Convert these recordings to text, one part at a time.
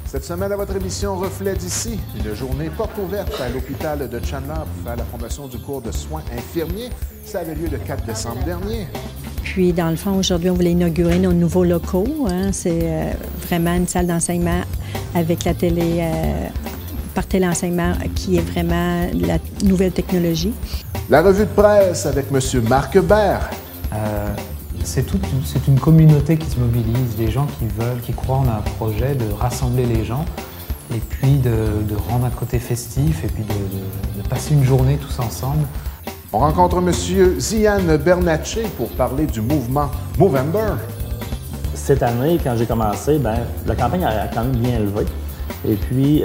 Cette semaine, à votre émission Reflet d'ici, une journée porte ouverte à l'hôpital de Chandler pour faire la promotion du cours de soins infirmiers. Ça avait lieu le 4 décembre dernier. Puis, dans le fond, aujourd'hui, on voulait inaugurer nos nouveaux locaux. C'est vraiment une salle d'enseignement avec la télé, par téléenseignement, qui est vraiment la nouvelle technologie. La revue de presse avec M. Marc Bert. C'est une communauté qui se mobilise, des gens qui croient en un projet de rassembler les gens et puis de rendre un côté festif et puis de passer une journée tous ensemble. On rencontre M. Zian Bernatchez pour parler du mouvement Movember. Cette année, quand j'ai commencé, la campagne a quand même bien élevé. Et puis,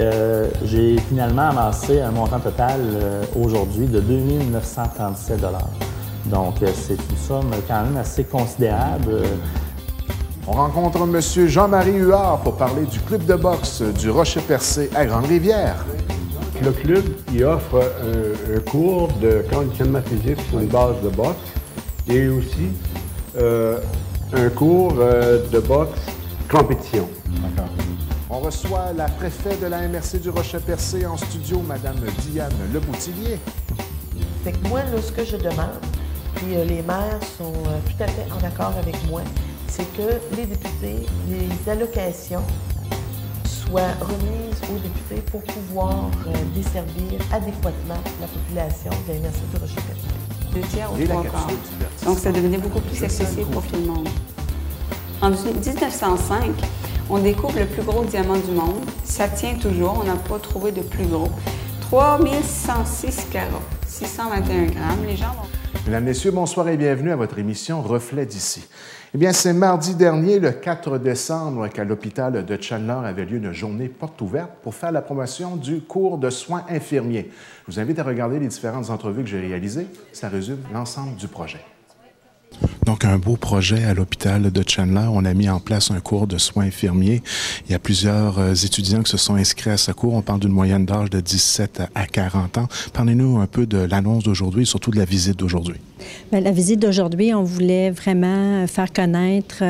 j'ai finalement amassé un montant total aujourd'hui de 2 937 $. Donc, c'est une somme quand même assez considérable. On rencontre M. Jean-Marie Huard pour parler du club de boxe du Rocher-Percé à Grande-Rivière. Le club il offre un cours de conditionnement physique sur une base de boxe et aussi un cours de boxe compétition. On reçoit la préfète de la MRC du Rocher-Percé en studio, Mme Diane Leboutillier. Fait que moi, là, ce que je demande, puis les maires sont tout à fait en accord avec moi, c'est que les députés, les allocations soient remises aux députés pour pouvoir desservir adéquatement la population de la MRC du Rocher-Percé. 2 tiers ou 3 quarts. Donc, ça devenait beaucoup plus accessible pour tout le monde. En 1905, on découvre le plus gros diamant du monde. Ça tient toujours, on n'a pas trouvé de plus gros. 3606 carats, 621 grammes. Les gens vont... Mesdames, Messieurs, bonsoir et bienvenue à votre émission Reflet d'ici. Eh bien, c'est mardi dernier, le 4 décembre, qu'à l'hôpital de Chandler avait lieu une journée porte ouverte pour faire la promotion du cours de soins infirmiers. Je vous invite à regarder les différentes entrevues que j'ai réalisées. Ça résume l'ensemble du projet. Donc, un beau projet à l'hôpital de Chandler. On a mis en place un cours de soins infirmiers. Il y a plusieurs étudiants qui se sont inscrits à ce cours. On parle d'une moyenne d'âge de 17 à 40 ans. Parlez-nous un peu de l'annonce d'aujourd'hui et surtout de la visite d'aujourd'hui. Bien, la visite d'aujourd'hui, on voulait vraiment faire connaître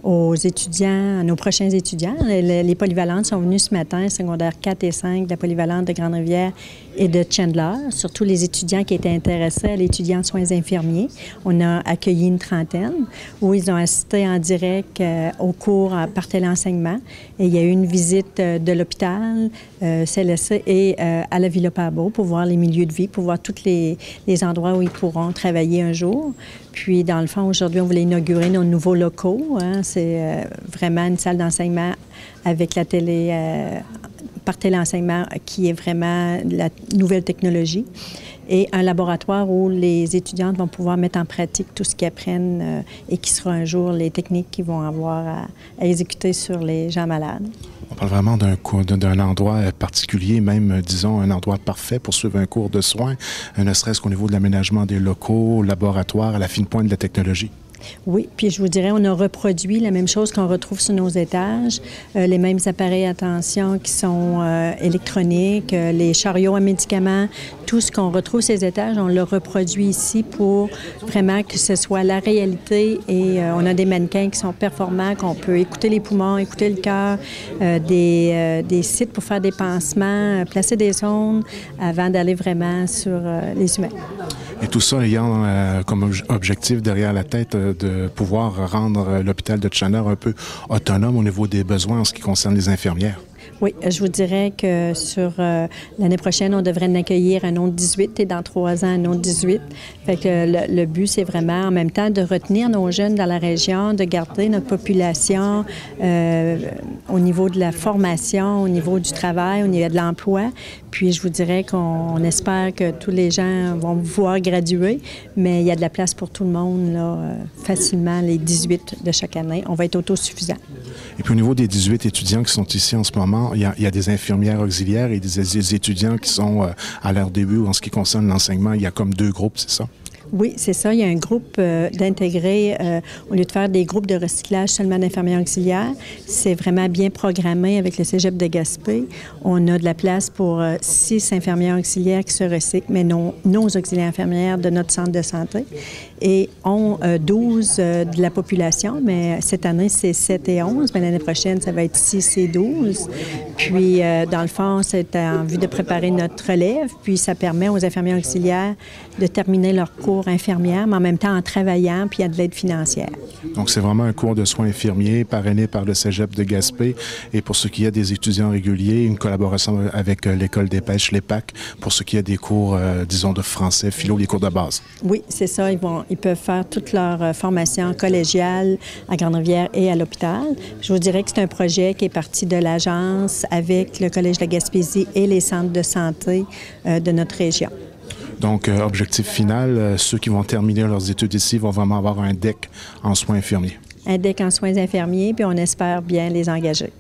aux étudiants, à nos prochains étudiants. Les polyvalentes sont venues ce matin, secondaires 4 et 5 de la polyvalente de Grande-Rivière et de Chandler, surtout les étudiants qui étaient intéressés à l'étudier en soins infirmiers. On a accueilli une trentaine où ils ont assisté en direct au cours par téléenseignement. Et il y a eu une visite de l'hôpital, CLSC et à la Villa Pabot pour voir les milieux de vie, pour voir tous les endroits où ils pourront travailler un jour. Puis, dans le fond, aujourd'hui, on voulait inaugurer nos nouveaux locaux. C'est vraiment une salle d'enseignement avec la télé, par téléenseignement, qui est vraiment la nouvelle technologie, et un laboratoire où les étudiantes vont pouvoir mettre en pratique tout ce qu'ils apprennent et qui sera un jour les techniques qu'ils vont avoir à exécuter sur les gens malades. On parle vraiment d'un endroit particulier, même, disons, un endroit parfait pour suivre un cours de soins, ne serait-ce qu'au niveau de l'aménagement des locaux, laboratoire, à la fine pointe de la technologie. Oui, puis je vous dirais, on a reproduit la même chose qu'on retrouve sur nos étages, les mêmes appareils à tension qui sont électroniques, les chariots à médicaments, tout ce qu'on retrouve sur ces étages, on le reproduit ici pour vraiment que ce soit la réalité, et on a des mannequins qui sont performants, qu'on peut écouter les poumons, écouter le cœur, des sites pour faire des pansements, placer des sondes avant d'aller vraiment sur les humains. Et tout ça ayant comme objectif derrière la tête de pouvoir rendre l'hôpital de Chandler un peu autonome au niveau des besoins en ce qui concerne les infirmières. Oui, je vous dirais que sur l'année prochaine, on devrait en accueillir un autre 18 et dans 3 ans, un autre 18. Fait que le but, c'est vraiment en même temps de retenir nos jeunes dans la région, de garder notre population au niveau de la formation, au niveau du travail, au niveau de l'emploi. Puis je vous dirais qu'on espère que tous les gens vont pouvoir graduer, mais il y a de la place pour tout le monde, là, facilement, les 18 de chaque année. On va être autosuffisant. Et puis au niveau des 18 étudiants qui sont ici en ce moment, il y a des infirmières auxiliaires et des étudiants qui sont à leur début en ce qui concerne l'enseignement. Il y a comme 2 groupes, c'est ça? Oui, c'est ça. Il y a un groupe d'intégrer, au lieu de faire des groupes de recyclage seulement d'infirmières auxiliaires, c'est vraiment bien programmé avec le Cégep de Gaspé. On a de la place pour 6 infirmières auxiliaires qui se recyclent, mais nos auxiliaires infirmières de notre centre de santé, et ont 12 de la population, mais cette année, c'est 7 et 11, mais l'année prochaine, ça va être 6 et 12. Puis, dans le fond, c'est en vue de préparer notre relève, puis ça permet aux infirmières auxiliaires de terminer leur cours infirmière, mais en même temps en travaillant, puis il y a de l'aide financière. Donc, c'est vraiment un cours de soins infirmiers parrainé par le Cégep de Gaspé. Et pour ce qui est des étudiants réguliers, une collaboration avec l'École des pêches, l'EPAC, pour ce qui est des cours, disons, de français, philo, les cours de base. Oui, c'est ça. Ils peuvent faire toute leur formation collégiale à Grande-Rivière et à l'hôpital. Je vous dirais que c'est un projet qui est parti de l'agence avec le Collège de la Gaspésie et les centres de santé de notre région. Donc, objectif final, ceux qui vont terminer leurs études ici vont vraiment avoir un DEC en soins infirmiers. Un DEC en soins infirmiers, puis on espère bien les engager.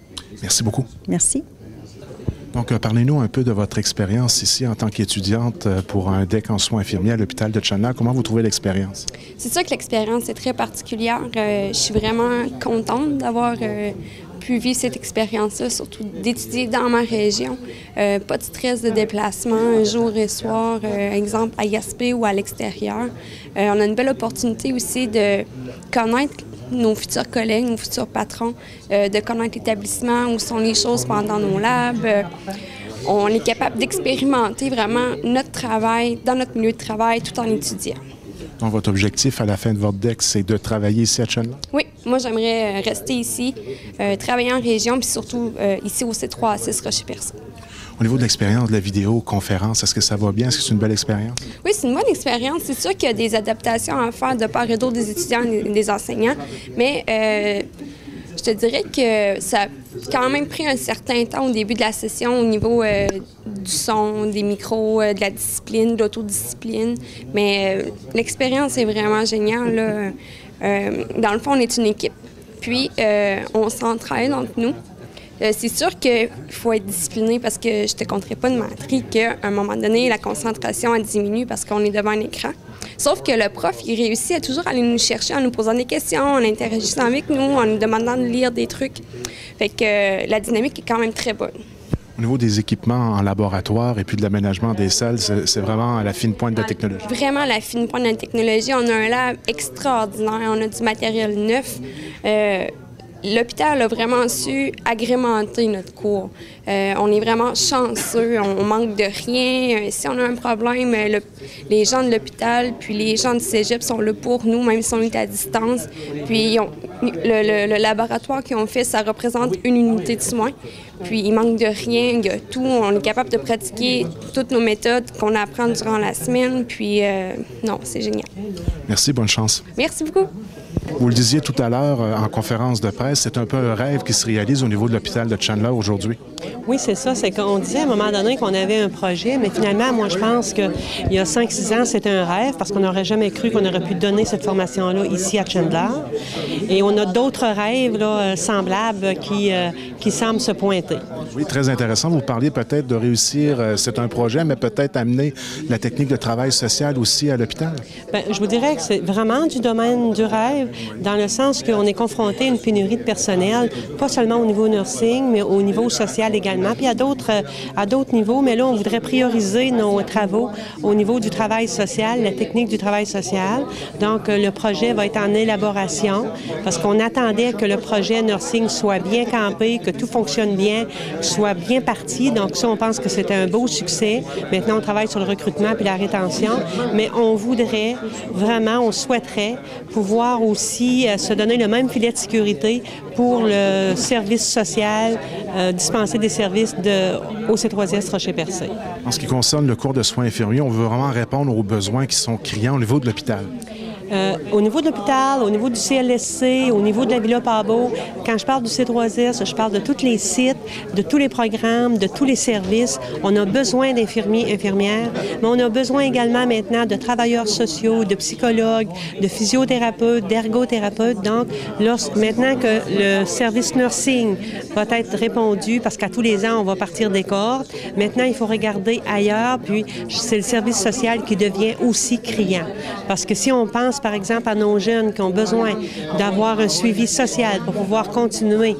Merci beaucoup. Merci. Donc, parlez-nous un peu de votre expérience ici en tant qu'étudiante pour un DEC en soins infirmiers à l'hôpital de Chandler. Comment vous trouvez l'expérience? C'est sûr que l'expérience est très particulière. Je suis vraiment contente d'avoir pu vivre cette expérience-là, surtout d'étudier dans ma région. Pas de stress de déplacement jour et soir, exemple à Gaspé ou à l'extérieur. On a une belle opportunité aussi de connaître nos futurs collègues, nos futurs patrons, de connaître l'établissement, où sont les choses pendant nos labs. On est capable d'expérimenter vraiment notre travail dans notre milieu de travail tout en étudiant. Donc, votre objectif à la fin de votre DEC, c'est de travailler ici à Chandler? Oui, moi, j'aimerais rester ici, travailler en région, puis surtout ici au C3-A6 Rocher-Percé. Au niveau de l'expérience de la vidéoconférence, est-ce que ça va bien? Est-ce que c'est une belle expérience? Oui, c'est une bonne expérience. C'est sûr qu'il y a des adaptations à faire de part et d'autre des étudiants et des enseignants, mais je te dirais que ça a quand même pris un certain temps au début de la session au niveau du son, des micros, de la discipline, de l'autodiscipline. Mais l'expérience est vraiment géniale, là. Dans le fond, on est une équipe. Puis, on s'entraide entre nous. C'est sûr qu'il faut être discipliné parce que je ne te conterai pas de mentir qu'à un moment donné, la concentration elle diminue parce qu'on est devant un écran. Sauf que le prof, il réussit à toujours aller nous chercher en nous posant des questions, en interagissant avec nous, en nous demandant de lire des trucs. Fait que la dynamique est quand même très bonne. Au niveau des équipements en laboratoire et puis de l'aménagement des salles, c'est vraiment à la fine pointe de la technologie. Vraiment à la fine pointe de la technologie. On a un lab extraordinaire, on a du matériel neuf. L'hôpital a vraiment su agrémenter notre cours. On est vraiment chanceux, on manque de rien. Si on a un problème, les gens de l'hôpital puis les gens du cégep sont là pour nous, même si on est à distance. Puis le laboratoire qu'ils ont fait, ça représente une unité de soins. Puis il manque de rien, il y a tout. On est capable de pratiquer toutes nos méthodes qu'on apprend durant la semaine. Puis non, c'est génial. Merci, bonne chance. Merci beaucoup. Vous le disiez tout à l'heure en conférence de presse, c'est un peu un rêve qui se réalise au niveau de l'hôpital de Chandler aujourd'hui. Oui, c'est ça. C'est qu'on disait à un moment donné qu'on avait un projet, mais finalement, moi, je pense qu'il y a 5-6 ans, c'était un rêve parce qu'on n'aurait jamais cru qu'on aurait pu donner cette formation-là ici à Chandler. Et on a d'autres rêves là, semblables qui semblent se pointer. Oui, très intéressant. Vous parliez peut-être de réussir, c'est un projet, mais peut-être amener la technique de travail social aussi à l'hôpital? Bien, je vous dirais que c'est vraiment du domaine du rêve, dans le sens qu'on est confronté à une pénurie de personnel, pas seulement au niveau nursing, mais au niveau social également, puis à d'autres niveaux. Mais là, on voudrait prioriser nos travaux au niveau du travail social, la technique du travail social. Donc, le projet va être en élaboration parce qu'on attendait que le projet nursing soit bien campé, que tout fonctionne bien, soit bien parti. Donc, ça, on pense que c'était un beau succès. Maintenant, on travaille sur le recrutement puis la rétention, mais on voudrait vraiment, on souhaiterait pouvoir aussi se donner le même filet de sécurité pour le service social, dispenser des services au C3S Rocher-Percé. En ce qui concerne le cours de soins infirmiers, on veut vraiment répondre aux besoins qui sont criants au niveau de l'hôpital. Au niveau de l'hôpital, au niveau du CLSC, au niveau de la Villa Pabot, quand je parle du C3S, je parle de tous les sites, de tous les programmes, de tous les services. On a besoin d'infirmiers, infirmières, mais on a besoin également maintenant de travailleurs sociaux, de psychologues, de physiothérapeutes, d'ergothérapeutes. Donc, maintenant que le service nursing va être répondu, parce qu'à tous les ans, on va partir des cohortes, maintenant, il faut regarder ailleurs, puis c'est le service social qui devient aussi criant. Parce que si on pense, par exemple, à nos jeunes qui ont besoin d'avoir un suivi social pour pouvoir continuer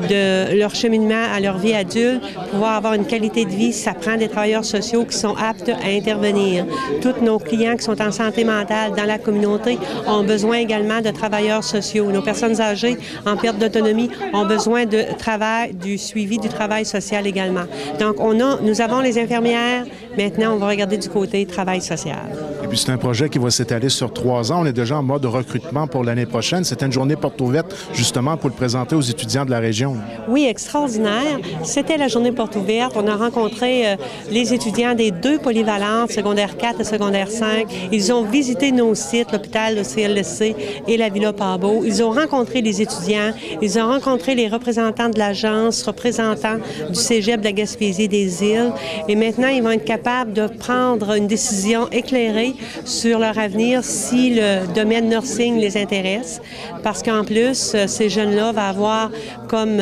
de leur cheminement à leur vie adulte, pouvoir avoir une qualité de vie, ça prend des travailleurs sociaux qui sont aptes à intervenir. Tous nos clients qui sont en santé mentale dans la communauté ont besoin également de travailleurs sociaux. Nos personnes âgées en perte d'autonomie ont besoin de travail, du suivi du travail social également. Donc, nous avons les infirmières. Maintenant, on va regarder du côté travail social. Et puis, c'est un projet qui va s'étaler sur 3 ans. On est déjà en mode recrutement pour l'année prochaine. C'était une journée porte ouverte, justement, pour le présenter aux étudiants de la région. Oui, extraordinaire. C'était la journée porte ouverte. On a rencontré les étudiants des 2 polyvalentes, secondaire 4 et secondaire 5. Ils ont visité nos sites, l'hôpital, le CLSC et la Villa Pabot. Ils ont rencontré les étudiants. Ils ont rencontré les représentants de l'agence, représentants du Cégep de la Gaspésie des Îles. Et maintenant, ils vont être capables de prendre une décision éclairée sur leur avenir si le domaine nursing les intéresse. Parce qu'en plus, ces jeunes-là vont avoir comme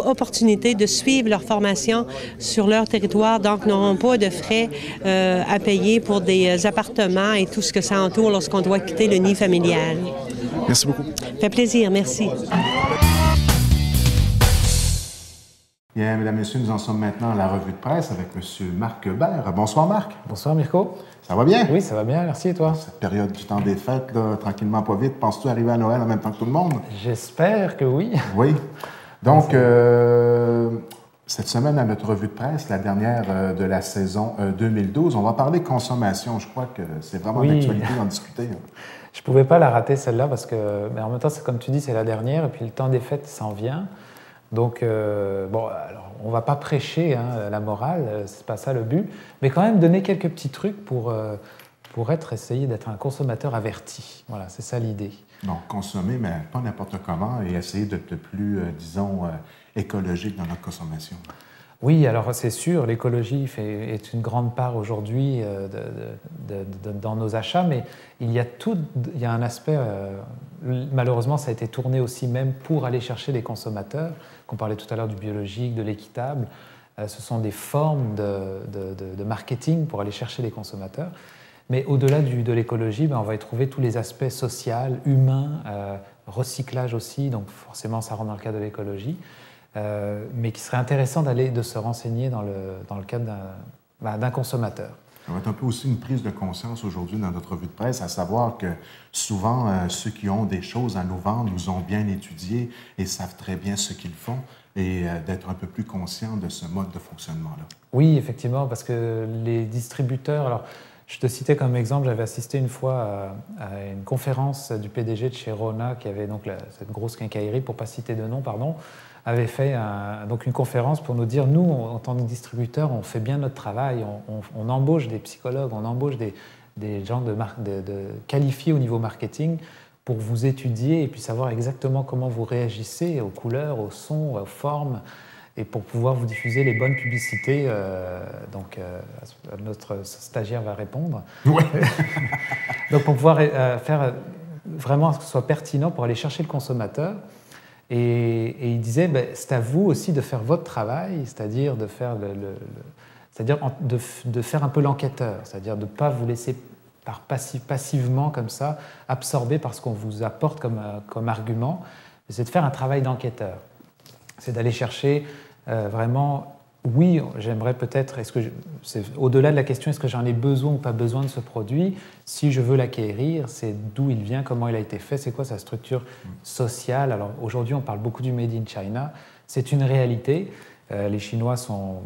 opportunité de suivre leur formation sur leur territoire, donc n'auront pas de frais à payer pour des appartements et tout ce que ça entoure lorsqu'on doit quitter le nid familial. Merci beaucoup. Ça fait plaisir, merci. Bien, mesdames, messieurs, nous en sommes maintenant à la revue de presse avec M. Marc Hébert. Bonsoir, Marc. Bonsoir, Mirko. Ça va bien? Oui, ça va bien, merci, et toi? Cette période du temps des fêtes, là, tranquillement, pas vite. Penses-tu arriver à Noël en même temps que tout le monde? J'espère que oui. Oui. Donc, cette semaine, à notre revue de presse, la dernière de la saison 2012, on va parler consommation. Je crois que c'est vraiment d'actualité d'en discuter. Je ne pouvais pas la rater, celle-là, parce que, mais en même temps, c'est comme tu dis, c'est la dernière, et puis le temps des fêtes s'en vient. Donc, alors, on ne va pas prêcher la morale, c'est pas ça le but, mais quand même donner quelques petits trucs pour essayer d'être un consommateur averti. Voilà, c'est ça l'idée. Donc, consommer, mais pas n'importe comment, et essayer d'être plus, disons, écologique dans notre consommation. Oui, alors c'est sûr, l'écologie est une grande part aujourd'hui dans nos achats, mais il y a un aspect, malheureusement ça a été tourné aussi même pour aller chercher les consommateurs, qu'on parlait tout à l'heure du biologique, de l'équitable, ce sont des formes de marketing pour aller chercher les consommateurs. Mais au-delà de l'écologie, on va y trouver tous les aspects sociaux, humains, recyclage aussi, donc forcément ça rentre dans le cadre de l'écologie. Mais qui serait intéressant de se renseigner dans le cadre d'un consommateur. Ça va être un peu aussi une prise de conscience aujourd'hui dans notre revue de presse, à savoir que souvent, ceux qui ont des choses à nous vendre nous ont bien étudiés et savent très bien ce qu'ils font, et d'être un peu plus conscient de ce mode de fonctionnement-là. Oui, effectivement, parce que les distributeurs... Alors, je te citais comme exemple, j'avais assisté une fois à une conférence du PDG de chez Rona, qui avait donc cette grosse quincaillerie, pour ne pas citer de nom, pardon, avait fait donc une conférence pour nous dire, nous, en tant que distributeurs, on fait bien notre travail, on embauche des psychologues, on embauche des gens qualifiés au niveau marketing pour vous étudier et puis savoir exactement comment vous réagissez aux couleurs, aux sons, aux formes, et pour pouvoir vous diffuser les bonnes publicités. Notre stagiaire va répondre. Ouais. Donc pour pouvoir faire vraiment que ce soit pertinent pour aller chercher le consommateur. Et il disait, c'est à vous aussi de faire votre travail, c'est-à-dire de faire de faire un peu l'enquêteur, c'est-à-dire de ne pas vous laisser passivement comme ça absorber par ce qu'on vous apporte comme argument. C'est de faire un travail d'enquêteur. C'est d'aller chercher vraiment, oui, j'aimerais peut-être, c'est au-delà de la question, est-ce que j'en ai besoin ou pas besoin de ce produit? Si je veux l'acquérir, c'est d'où il vient, comment il a été fait, c'est quoi sa structure sociale? Alors aujourd'hui, on parle beaucoup du Made in China. C'est une réalité. Les Chinois sont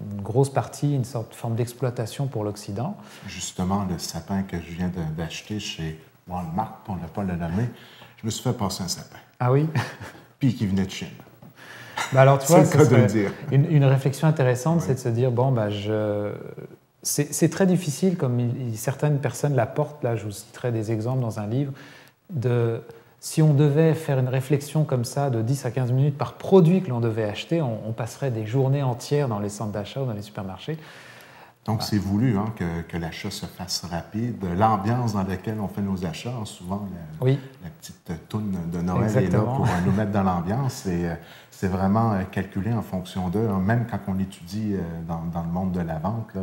une grosse partie, une sorte de forme d'exploitation pour l'Occident. Justement, le sapin que je viens d'acheter chez Walmart, pour ne pas le nommer, je me suis fait passer un sapin. Ah oui? Puis qui venait de Chine. Alors, tu vois, c'est le cas de le dire. Une réflexion intéressante, c'est de se dire, c'est très difficile, comme certaines personnes l'apportent, là je vous citerai des exemples dans un livre, si on devait faire une réflexion comme ça de 10 à 15 minutes par produit que l'on devait acheter, on passerait des journées entières dans les centres d'achat ou dans les supermarchés. Donc, c'est voulu que l'achat se fasse rapide. L'ambiance dans laquelle on fait nos achats, souvent, la petite toune de Noël est là pour nous mettre dans l'ambiance. C'est vraiment calculé en fonction d'eux. Même quand on étudie dans le monde de la vente, là,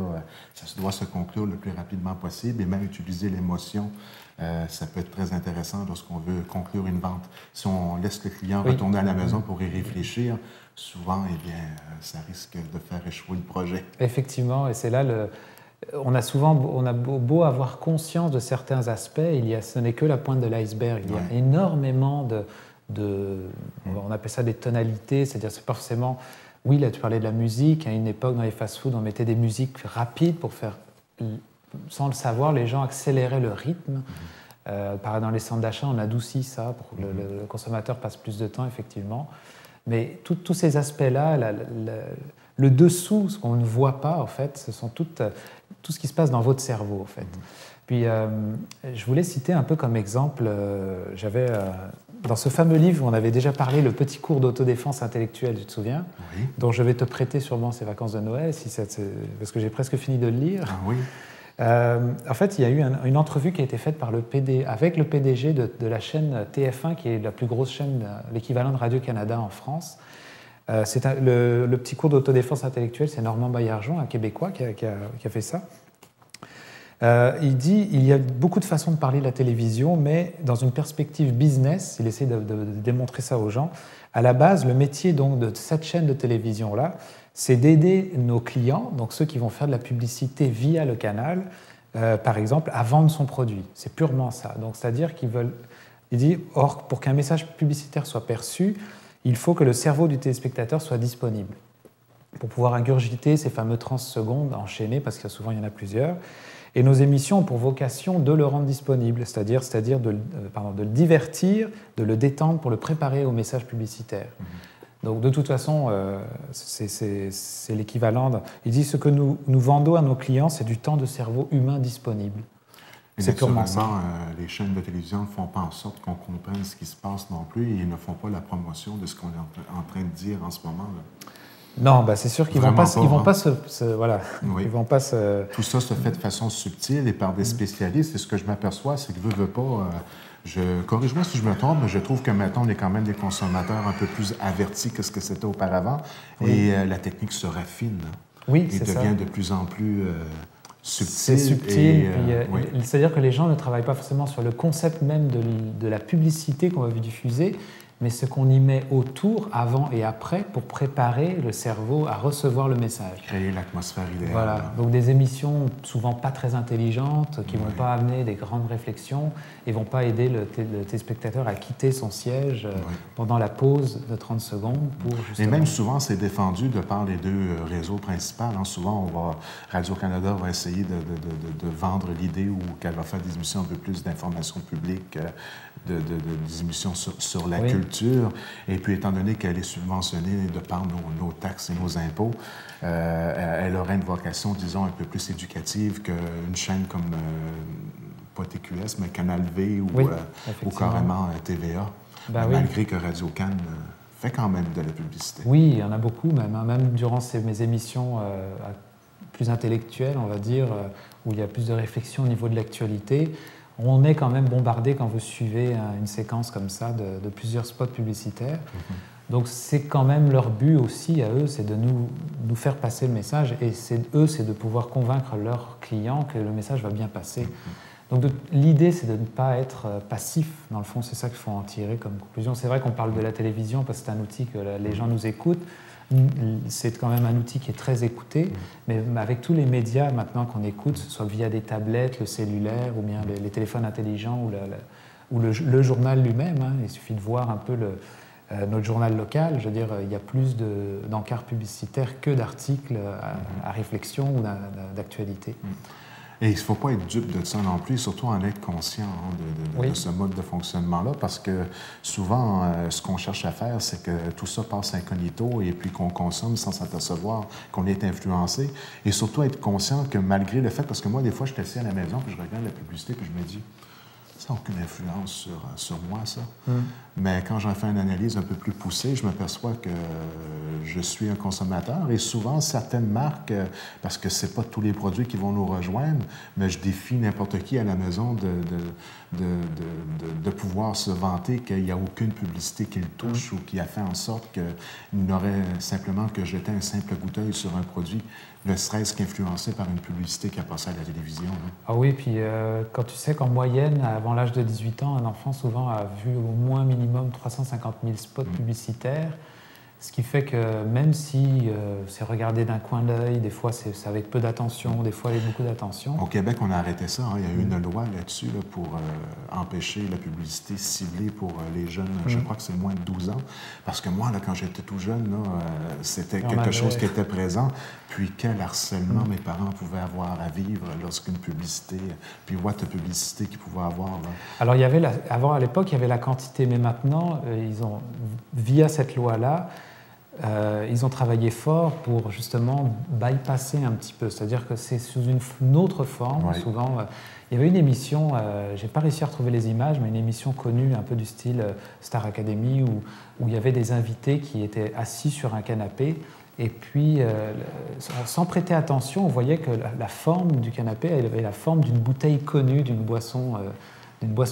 ça doit se conclure le plus rapidement possible et même utiliser l'émotion. Ça peut être très intéressant lorsqu'on veut conclure une vente. Si on laisse le client retourner à la maison pour y réfléchir, souvent, eh bien, ça risque de faire échouer le projet. Effectivement, et c'est là on a beau avoir conscience de certains aspects, ce n'est que la pointe de l'iceberg. Il y a énormément on appelle ça des tonalités, c'est-à-dire c'est pas forcément. Oui, là tu parlais de la musique. À une époque, dans les fast-foods, on mettait des musiques rapides pour faire, sans le savoir, les gens accéléraient le rythme. Dans les centres d'achat, on adoucit ça pour que le consommateur passe plus de temps, effectivement. Mais tous ces aspects-là, le dessous, ce qu'on ne voit pas, en fait, ce sont tout ce qui se passe dans votre cerveau, en fait. Puis, je voulais citer un peu comme exemple, j'avais, dans ce fameux livre où on avait déjà parlé, le petit cours d'autodéfense intellectuelle, tu te souviens, dont je vais te prêter sûrement ces vacances de Noël, parce que j'ai presque fini de le lire. Ah oui. En fait, il y a eu une entrevue qui a été faite avec le PDG de la chaîne TF1, qui est la plus grosse chaîne, l'équivalent de Radio-Canada en France. Le petit cours d'autodéfense intellectuelle, c'est Normand Baillargeon, un Québécois, qui a fait ça. Il dit il y a beaucoup de façons de parler de la télévision, mais dans une perspective business, il essaie de démontrer ça aux gens. À la base, le métier donc, de cette chaîne de télévision-là, c'est d'aider nos clients, donc ceux qui vont faire de la publicité via le canal, par exemple, à vendre son produit. C'est purement ça. Donc, c'est-à-dire il dit, or, pour qu'un message publicitaire soit perçu, il faut que le cerveau du téléspectateur soit disponible pour pouvoir ingurgiter ces fameux 30 secondes enchaînées, parce que souvent il y en a plusieurs. Et nos émissions ont pour vocation de le rendre disponible, c'est-à-dire de le divertir, de le détendre pour le préparer au message publicitaire. Donc de toute façon, c'est l'équivalent. Il dit ce que nous vendons à nos clients, c'est du temps de cerveau humain disponible. C'est purement ça. Les chaînes de télévision ne font pas en sorte qu'on comprenne ce qui se passe non plus et ils ne font pas la promotion de ce qu'on est en train de dire en ce moment. Là. Non, c'est sûr qu'ils ne vont pas voilà. Oui. Ils vont pas se... Tout ça se fait de façon subtile et par des spécialistes. Et ce que je m'aperçois, c'est que veut pas... corrige-moi si je me trompe, mais je trouve que maintenant, on est quand même des consommateurs un peu plus avertis que ce que c'était auparavant. Oui. Et la technique se raffine. Oui, c'est ça. Et devient de plus en plus subtil. C'est subtil. C'est-à-dire que les gens ne travaillent pas forcément sur le concept même de la publicité qu'on va diffuser, mais ce qu'on y met autour, avant et après, pour préparer le cerveau à recevoir le message. Créer l'atmosphère idéale. Voilà, donc des émissions souvent pas très intelligentes, qui ne vont pas amener des grandes réflexions et ne vont pas aider le téléspectateur à quitter son siège pendant la pause de 30 secondes. Et même souvent, c'est défendu de par les deux réseaux principaux. Souvent, Radio-Canada va essayer de vendre l'idée ou qu'elle va faire des émissions un peu plus d'information publique, des émissions sur la culture. Et puis, étant donné qu'elle est subventionnée de par nos taxes et nos impôts, elle aurait une vocation, disons, un peu plus éducative qu'une chaîne comme, pas TQS, mais Canal V ou carrément TVA, malgré que Radio-Can fait quand même de la publicité. Oui, il y en a beaucoup, même durant mes émissions plus intellectuelles, on va dire, où il y a plus de réflexion au niveau de l'actualité. On est quand même bombardé quand vous suivez une séquence comme ça de plusieurs spots publicitaires. Donc c'est quand même leur but aussi à eux, c'est de nous faire passer le message et c'est de pouvoir convaincre leurs clients que le message va bien passer. Donc l'idée c'est de ne pas être passif, dans le fond c'est ça qu'il faut en tirer comme conclusion. C'est vrai qu'on parle de la télévision parce que c'est un outil que les gens nous écoutent. C'est quand même un outil qui est très écouté, mais avec tous les médias maintenant qu'on écoute, que ce soit via des tablettes, le cellulaire, ou bien les téléphones intelligents, ou le journal lui-même, il suffit de voir un peu notre journal local. Je veux dire, il y a plus d'encarts publicitaires que d'articles à réflexion ou d'actualité. Et il ne faut pas être dupe de ça non plus, surtout en être conscient de ce mode de fonctionnement-là, parce que souvent, ce qu'on cherche à faire, c'est que tout ça passe incognito et puis qu'on consomme sans s'apercevoir qu'on est influencé. Et surtout être conscient que malgré le fait, parce que moi, des fois, je suis assis à la maison puis je regarde la publicité puis je me dis, ça n'a aucune influence sur moi, ça. Mais quand j'en fais une analyse un peu plus poussée, je m'aperçois que je suis un consommateur et souvent, certaines marques, parce que ce n'est pas tous les produits qui vont nous rejoindre, mais je défie n'importe qui à la maison de pouvoir se vanter qu'il n'y a aucune publicité qui le touche ou qui a fait en sorte qu'il n'aurait simplement que jeté un simple coup d'œil sur un produit, ne serait-ce qu'influencé par une publicité qui a passé à la télévision. Hein. Ah oui, puis quand tu sais qu'en moyenne, avant l'âge de 18 ans, un enfant souvent a vu au moins minimum 350 000 spots publicitaires, ce qui fait que même si c'est regardé d'un coin d'œil, des fois c'est avec peu d'attention, des fois avec beaucoup d'attention. Au Québec, on a arrêté ça. Hein. Il y a eu une loi là-dessus là, pour empêcher la publicité ciblée pour les jeunes, je crois que c'est moins de 12 ans. Parce que moi, là, quand j'étais tout jeune, là, c'était quelque chose qui était présent. Puis quel harcèlement mes parents pouvaient avoir à vivre lorsqu'une publicité, puis what de publicité qu'ils pouvaient avoir. Là. Alors, il y avait avant, à l'époque, il y avait la quantité, mais maintenant, ils ont, via cette loi-là, ils ont travaillé fort pour justement bypasser un petit peu. C'est-à-dire que c'est sous une autre forme. Ouais. Souvent, il y avait une émission, je n'ai pas réussi à retrouver les images, mais une émission connue, un peu du style Star Academy, où il y avait des invités qui étaient assis sur un canapé. Et puis, sans prêter attention, on voyait que la forme du canapé elle avait la forme d'une bouteille connue, d'une boisson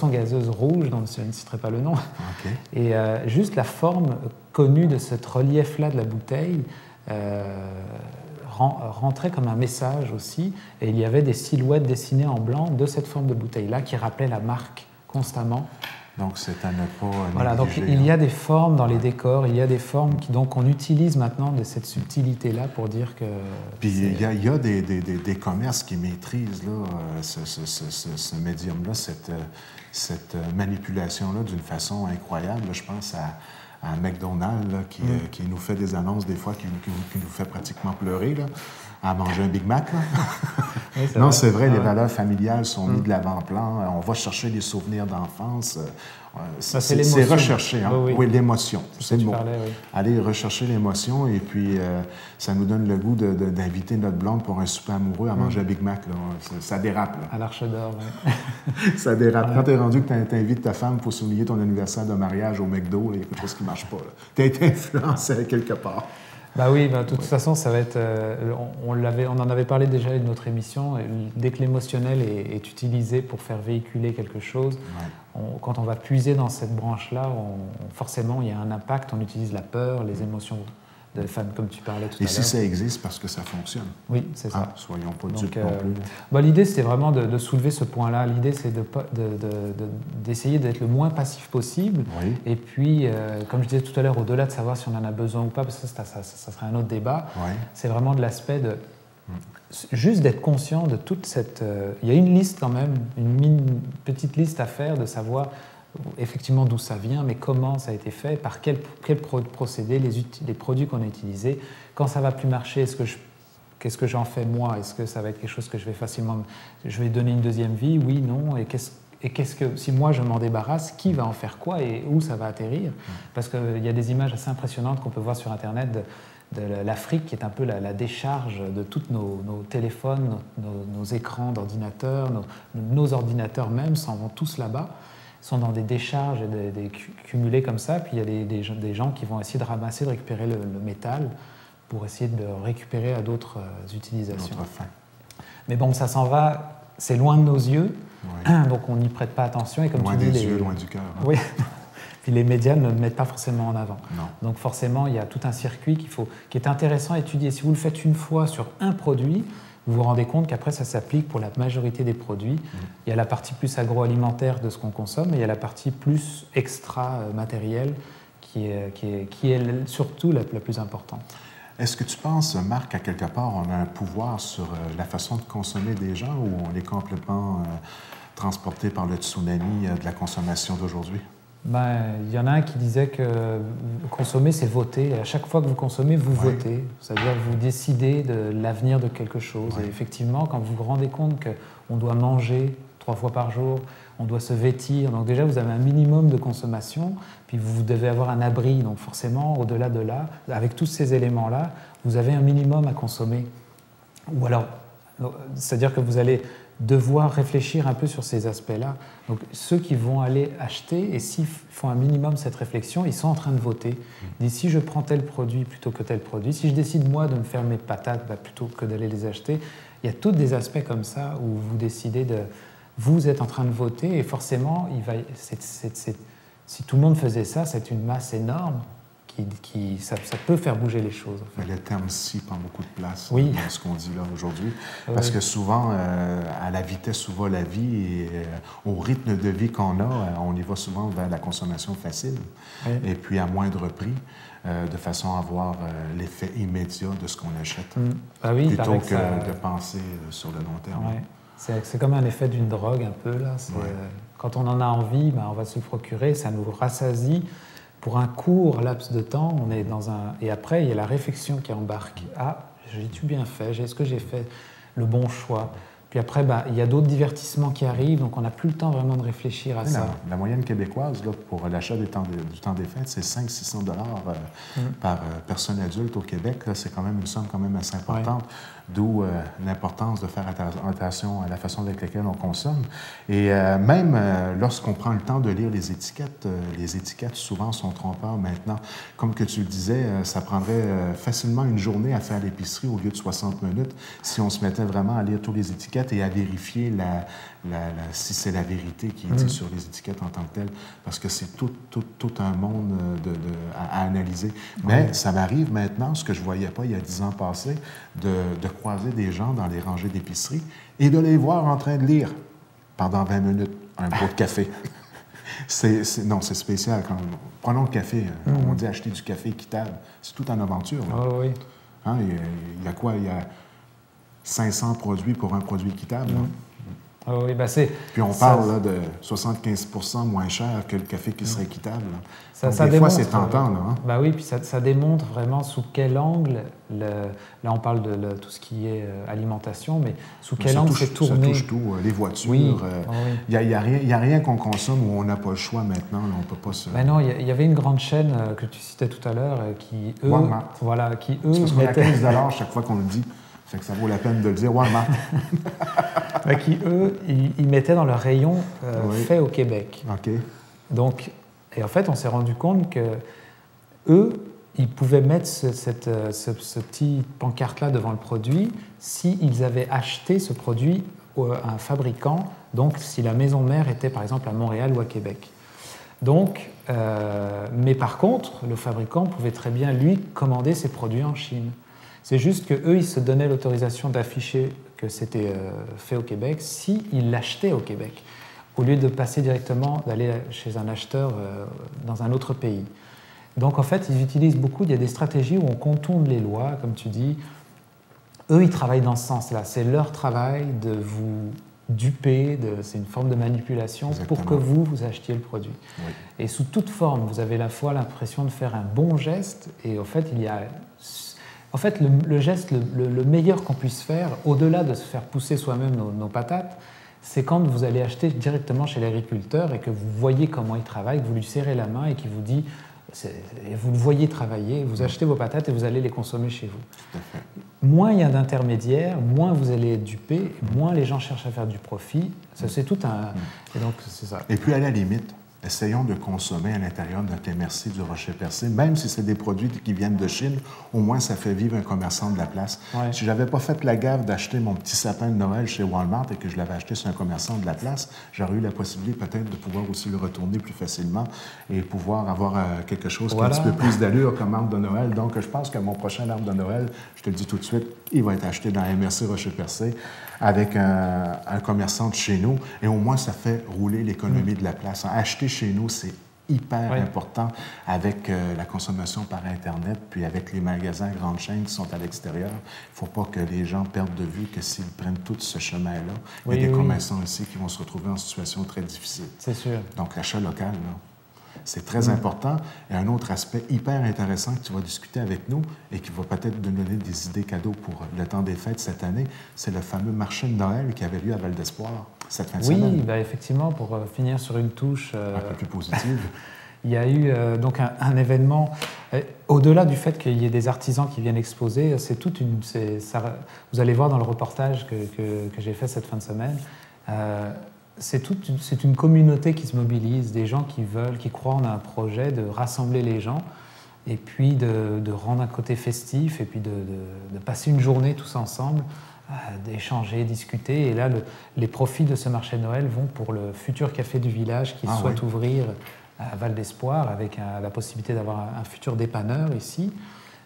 gazeuse rouge, dont je ne citerai pas le nom. Okay. Et juste la forme connue de ce relief-là de la bouteille rentrait comme un message aussi. Et il y avait des silhouettes dessinées en blanc de cette forme de bouteille-là qui rappelaient la marque constamment. Donc, c'est à ne pas négliger. Voilà, donc il y a des formes dans les décors, il y a des formes qu'on utilise maintenant de cette subtilité-là pour dire que... Puis il y a des commerces qui maîtrisent là, ce médium-là, cette manipulation-là d'une façon incroyable. Là, je pense à McDonald's là, qui nous fait des annonces des fois qui nous fait pratiquement pleurer là, à manger un Big Mac. Là. Oui, non, c'est vrai, les valeurs familiales sont mises de l'avant-plan. On va chercher des souvenirs d'enfance. C'est recherché. Hein? Oui, l'émotion. C'est le mot. Aller rechercher l'émotion et puis ça nous donne le goût d'inviter notre blonde pour un souper amoureux à manger un Big Mac. Là. Ça dérape. Là. À l'Arche d'Or, oui. Ça dérape. Quand tu es rendu que tu invites ta femme pour souligner ton anniversaire de mariage au McDo, il y a quelque chose qui ne marche pas. Tu as été influencé quelque part. Bah oui, de toute façon, ça va être. On en avait parlé déjà de notre émission. Dès que l'émotionnel est utilisé pour faire véhiculer quelque chose, quand on va puiser dans cette branche-là, forcément, il y a un impact. On utilise la peur, les émotions de femmes, comme tu parlais tout à l'heure. Et si ça existe, parce que ça fonctionne. Oui, c'est ça. Soyons pas dupes non plus. L'idée, c'était vraiment de soulever ce point-là. L'idée, c'est d'essayer d'être le moins passif possible. Oui. Et puis, comme je disais tout à l'heure, au-delà de savoir si on en a besoin ou pas, parce que ça serait un autre débat, c'est vraiment de l'aspect de... Juste d'être conscient de toute cette... il y a une liste quand même, une petite liste à faire de savoir... effectivement d'où ça vient, mais comment ça a été fait, par quel procédé, les produits qu'on a utilisés, quand ça ne va plus marcher, qu'est-ce que j'en fais moi, est-ce que ça va être quelque chose que je vais facilement, je vais donner une deuxième vie, oui, non, et qu'est-ce que, si moi je m'en débarrasse, qui va en faire quoi et où ça va atterrir? Parce qu'il y a des images assez impressionnantes qu'on peut voir sur Internet de l'Afrique qui est un peu la décharge de tous nos téléphones, nos écrans d'ordinateurs, nos ordinateurs même s'en vont tous là-bas, sont dans des décharges et des cumulés comme ça, puis il y a des gens qui vont essayer de ramasser, de récupérer le métal pour essayer de le récupérer à d'autres utilisations. Mais bon, ça s'en va, c'est loin de nos yeux, donc on n'y prête pas attention. Et comme loin tu dis, des yeux, loin du cœur. Hein. Oui, puis les médias ne le mettent pas forcément en avant. Non. Donc forcément, il y a tout un circuit qui est intéressant à étudier. Si vous le faites une fois sur un produit, vous vous rendez compte qu'après, ça s'applique pour la majorité des produits. Il y a la partie plus agroalimentaire de ce qu'on consomme et il y a la partie plus extra-matérielle qui est surtout la plus importante. Est-ce que tu penses, Marc, qu'à quelque part, on a un pouvoir sur la façon de consommer des gens ou on est complètement transporté par le tsunami de la consommation d'aujourd'hui? Ben, il y en a un qui disait que consommer, c'est voter. À chaque fois que vous consommez, vous votez. C'est-à-dire que vous décidez de l'avenir de quelque chose. Et effectivement, quand vous vous rendez compte qu'on doit manger 3 fois par jour, on doit se vêtir, donc déjà vous avez un minimum de consommation, puis vous devez avoir un abri, donc forcément, au-delà de là, avec tous ces éléments-là, vous avez un minimum à consommer. Ou alors, c'est-à-dire que vous allez devoir réfléchir un peu sur ces aspects-là. Donc ceux qui vont aller acheter, et s'ils font un minimum cette réflexion, ils sont en train de voter. Ils disent, si je prends tel produit plutôt que tel produit, si je décide moi de me faire mes patates plutôt que d'aller les acheter, il y a tous des aspects comme ça où vous décidez de... Vous êtes en train de voter et forcément, si tout le monde faisait ça, c'est une masse énorme. Ça peut faire bouger les choses. En fait. Le terme « si » prend beaucoup de place dans ce qu'on dit là aujourd'hui. Parce que souvent, à la vitesse où va la vie et au rythme de vie qu'on a, on y va souvent vers la consommation facile et puis à moindre prix, de façon à avoir l'effet immédiat de ce qu'on achète, plutôt que de penser sur le long terme. C'est comme un effet d'une drogue un peu. Là. Quand on en a envie, on va se le procurer, ça nous rassasie. Pour un court laps de temps, on est dans un... Et après, il y a la réflexion qui embarque. Ah, j'ai-tu bien fait? Est-ce que j'ai fait le bon choix? Puis après, il y a d'autres divertissements qui arrivent, donc on n'a plus le temps vraiment de réfléchir à ça. La moyenne québécoise, là, pour l'achat du temps des fêtes, c'est 500-600 $ par personne adulte au Québec. C'est quand même une somme quand même assez importante, d'où l'importance de faire attention à la façon avec laquelle on consomme. Et même lorsqu'on prend le temps de lire les étiquettes souvent sont trompeurs maintenant. Comme que tu le disais, ça prendrait facilement une journée à faire l'épicerie au lieu de 60 minutes si on se mettait vraiment à lire tous les étiquettes et à vérifier si c'est la vérité qui est dit sur les étiquettes en tant que telle, parce que c'est tout un monde à analyser. Mais ça m'arrive maintenant, ce que je ne voyais pas il y a 10 ans passés, de croiser des gens dans les rangées d'épicerie et de les voir en train de lire pendant 20 minutes un pot de café. C'est spécial. Prenons le café. On dit acheter du café équitable. C'est tout en aventure. Hein, il y a quoi? Il y a 500 produits pour un produit équitable. Puis on parle là, de 75 % moins cher que le café qui serait équitable. Des fois, c'est tentant. Là, oui, puis ça démontre vraiment sous quel angle, là on parle de tout ce qui est alimentation, mais sous quel angle c'est tourné. Ça touche tout, les voitures. Il n'y a rien qu'on consomme où on n'a pas le choix maintenant. Là, on peut pas se... non, il y avait une grande chaîne que tu citais tout à l'heure qui, eux... Walmart. Qui, eux... C'est parce qu'on a 15 $ chaque fois qu'on le dit. Fait que ça vaut la peine de le dire, Walmart. Qui, eux, ils mettaient dans leur rayon fait au Québec. Donc, et en fait, on s'est rendu compte que eux, ils pouvaient mettre ce petit pancarte-là devant le produit s'ils avaient acheté ce produit à un fabricant, donc si la maison mère était par exemple à Montréal ou à Québec. Donc, mais par contre, le fabricant pouvait très bien, lui, commander ses produits en Chine. C'est juste qu'eux, ils se donnaient l'autorisation d'afficher que c'était fait au Québec s'ils l'achetaient au Québec, au lieu de passer directement, d'aller chez un acheteur dans un autre pays. Donc en fait, ils utilisent beaucoup, il y a des stratégies où on contourne les lois, comme tu dis. Eux, ils travaillent dans ce sens-là. C'est leur travail de vous duper, c'est une forme de manipulation pour que vous achetiez le produit. Et sous toute forme, vous avez à la fois l'impression de faire un bon geste et en fait, il y a... En fait, le geste, le meilleur qu'on puisse faire, au-delà de se faire pousser soi-même nos patates, c'est quand vous allez acheter directement chez l'agriculteur et que vous voyez comment il travaille, que vous lui serrez la main et qu'il vous dit, et vous le voyez travailler, vous achetez vos patates et vous allez les consommer chez vous. Tout à fait. Moins il y a d'intermédiaires, moins vous allez être dupé, moins les gens cherchent à faire du profit. Ça, c'est tout un... Et donc, c'est ça. Et puis, à la limite, essayons de consommer à l'intérieur de notre MRC du Rocher-Percé, même si c'est des produits qui viennent de Chine, au moins ça fait vivre un commerçant de la place. Si je n'avais pas fait la gaffe d'acheter mon petit sapin de Noël chez Walmart et que je l'avais acheté sur un commerçant de la place, j'aurais eu la possibilité peut-être de pouvoir aussi le retourner plus facilement et pouvoir avoir quelque chose qui a un petit peu plus d'allure comme arbre de Noël. Donc, je pense que mon prochain arbre de Noël, je te le dis tout de suite, il va être acheté dans MRC Rocher-Percé avec un commerçant de chez nous. Et au moins, ça fait rouler l'économie de la place. Acheter chez nous, c'est hyper important avec la consommation par Internet, puis avec les magasins grandes chaînes qui sont à l'extérieur. Il ne faut pas que les gens perdent de vue que s'ils prennent tout ce chemin-là, il y a des commerçants ici qui vont se retrouver en situation très difficile. C'est sûr. Donc, l'achat local, là, C'est très important. Et un autre aspect hyper intéressant que tu vas discuter avec nous et qui va peut-être nous donner des idées cadeaux pour le temps des fêtes cette année, c'est le fameux marché de Noël qui avait lieu à Val d'Espoir cette fin de semaine. Oui, ben effectivement, pour finir sur une touche... un peu plus positive. Il y a eu donc un événement, au-delà du fait qu'il y ait des artisans qui viennent exposer, c'est toute une... vous allez voir dans le reportage que j'ai fait cette fin de semaine, c'est une communauté qui se mobilise, des gens qui croient en un projet de rassembler les gens et puis de rendre un côté festif et puis de passer une journée tous ensemble, d'échanger, discuter. Et là, les profits de ce marché de Noël vont pour le futur café du village qui souhaite ouvrir à Val d'Espoir, avec la possibilité d'avoir un futur dépanneur ici.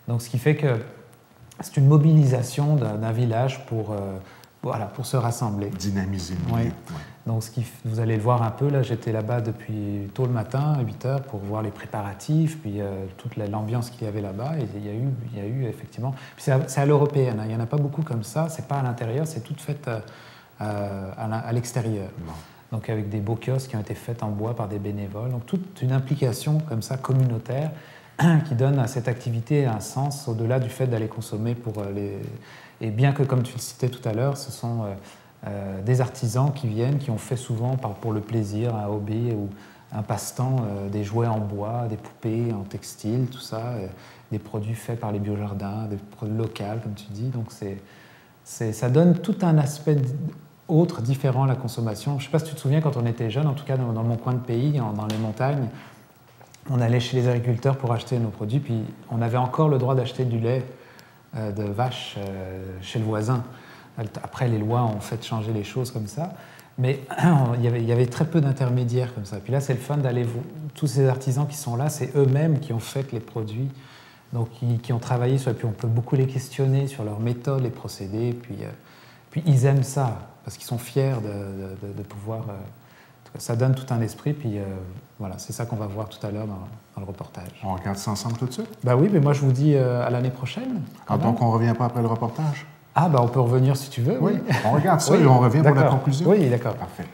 Donc, ce qui fait que c'est une mobilisation d'un village pour se rassembler. Dynamiser. Oui. Donc, vous allez le voir un peu, là, j'étais là-bas depuis tôt le matin, à 8 h, pour voir les préparatifs, puis toute l'ambiance qu'il y avait là-bas. Et il y a eu effectivement... C'est à l'européenne, hein, il n'y en a pas beaucoup comme ça, c'est pas à l'intérieur, c'est tout fait à l'extérieur. Bon. Donc avec des beaux kiosques qui ont été faits en bois par des bénévoles. Donc toute une implication comme ça communautaire qui donne à cette activité un sens au-delà du fait d'aller consommer pour les... Et bien que, comme tu le citais tout à l'heure, ce sont des artisans qui viennent, qui ont fait souvent pour le plaisir, un hobby ou un passe-temps, des jouets en bois, des poupées en textile, tout ça, des produits faits par les biojardins, des produits locaux, comme tu dis. Donc ça donne tout un aspect autre, différent à la consommation. Je ne sais pas si tu te souviens, quand on était jeune, en tout cas dans mon coin de pays, dans les montagnes, on allait chez les agriculteurs pour acheter nos produits, puis on avait encore le droit d'acheter du lait de vache chez le voisin. Après, les lois ont fait changer les choses comme ça, mais il y avait très peu d'intermédiaires comme ça. Puis là, c'est le fun d'aller voir tous ces artisans qui sont là, c'est eux-mêmes qui ont fait les produits, donc qui ont travaillé sur, et puis on peut beaucoup les questionner sur leurs méthodes, les procédés, puis ils aiment ça, parce qu'ils sont fiers de pouvoir... ça donne tout un esprit, puis voilà, c'est ça qu'on va voir tout à l'heure dans le reportage. On regarde ça ensemble tout de suite? Ben oui, mais moi je vous dis à l'année prochaine. Donc on ne revient pas après le reportage? Ah, ben on peut revenir si tu veux. Oui, on regarde ça et on revient pour la conclusion. Oui, d'accord. Parfait.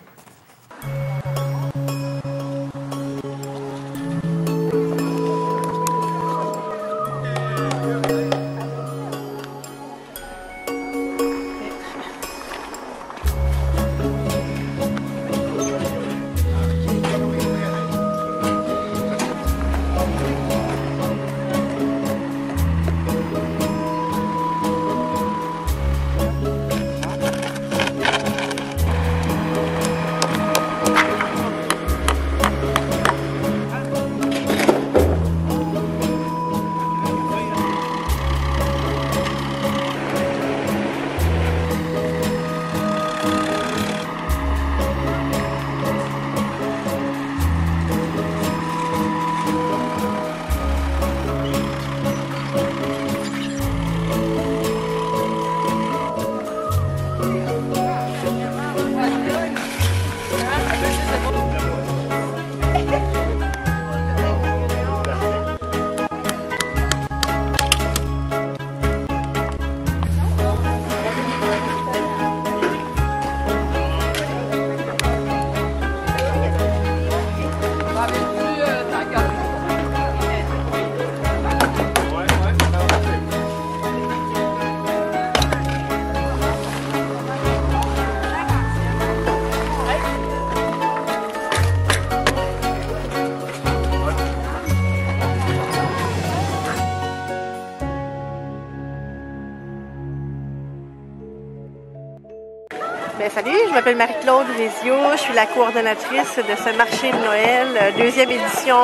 Salut, je m'appelle Marie-Claude Rézio, je suis la coordonnatrice de ce marché de Noël, deuxième édition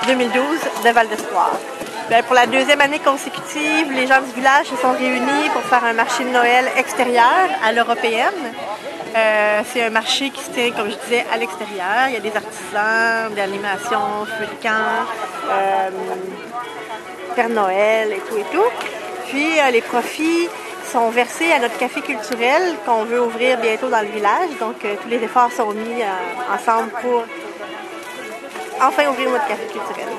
2012 de Val d'Espoir. Pour la deuxième année consécutive, les gens du village se sont réunis pour faire un marché de Noël extérieur à l'européenne. C'est un marché qui se tient, comme je disais, à l'extérieur. Il y a des artisans, des animations, feux de camp, Père Noël et tout. Puis les profits sont versés à notre café culturel qu'on veut ouvrir bientôt dans le village. Donc, tous les efforts sont mis ensemble pour enfin ouvrir notre café culturel.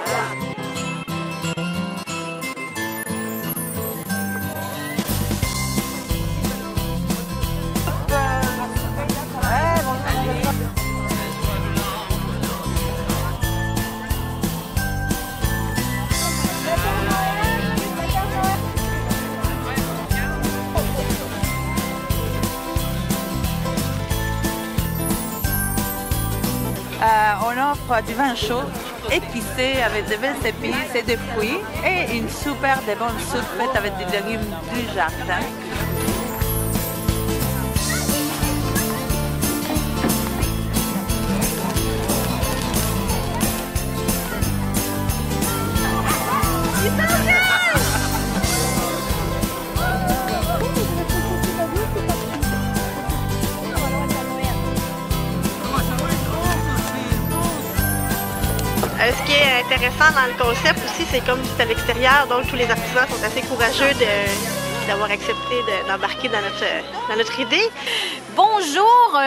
On offre du vin chaud, épicé, avec de belles épices et des fruits, et une super de bonne soupe faite avec des légumes du jardin. Ce qui est intéressant dans le concept aussi, c'est comme c'est à l'extérieur, donc tous les artisans sont assez courageux d'avoir accepté d'embarquer dans notre idée. Bonjour,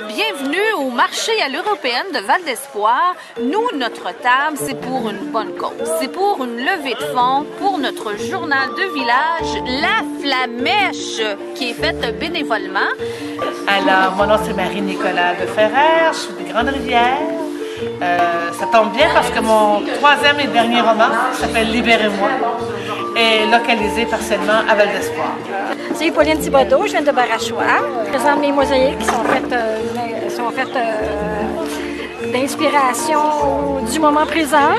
bienvenue au marché à l'Européenne de Val d'Espoir. Nous, notre table, c'est pour une bonne cause. C'est pour une levée de fonds pour notre journal de village, La Flamèche, qui est faite bénévolement. Alors, mon nom c'est Marie-Nicolas de Ferrer, je suis de Grande-Rivière. Ça tombe bien parce que mon troisième et dernier roman s'appelle Libérez-moi est localisé partiellement à Val d'Espoir. C'est Pauline Thibodeau, je viens de Barachois. Je présente mes mosaïques qui sont faites d'inspiration du moment présent.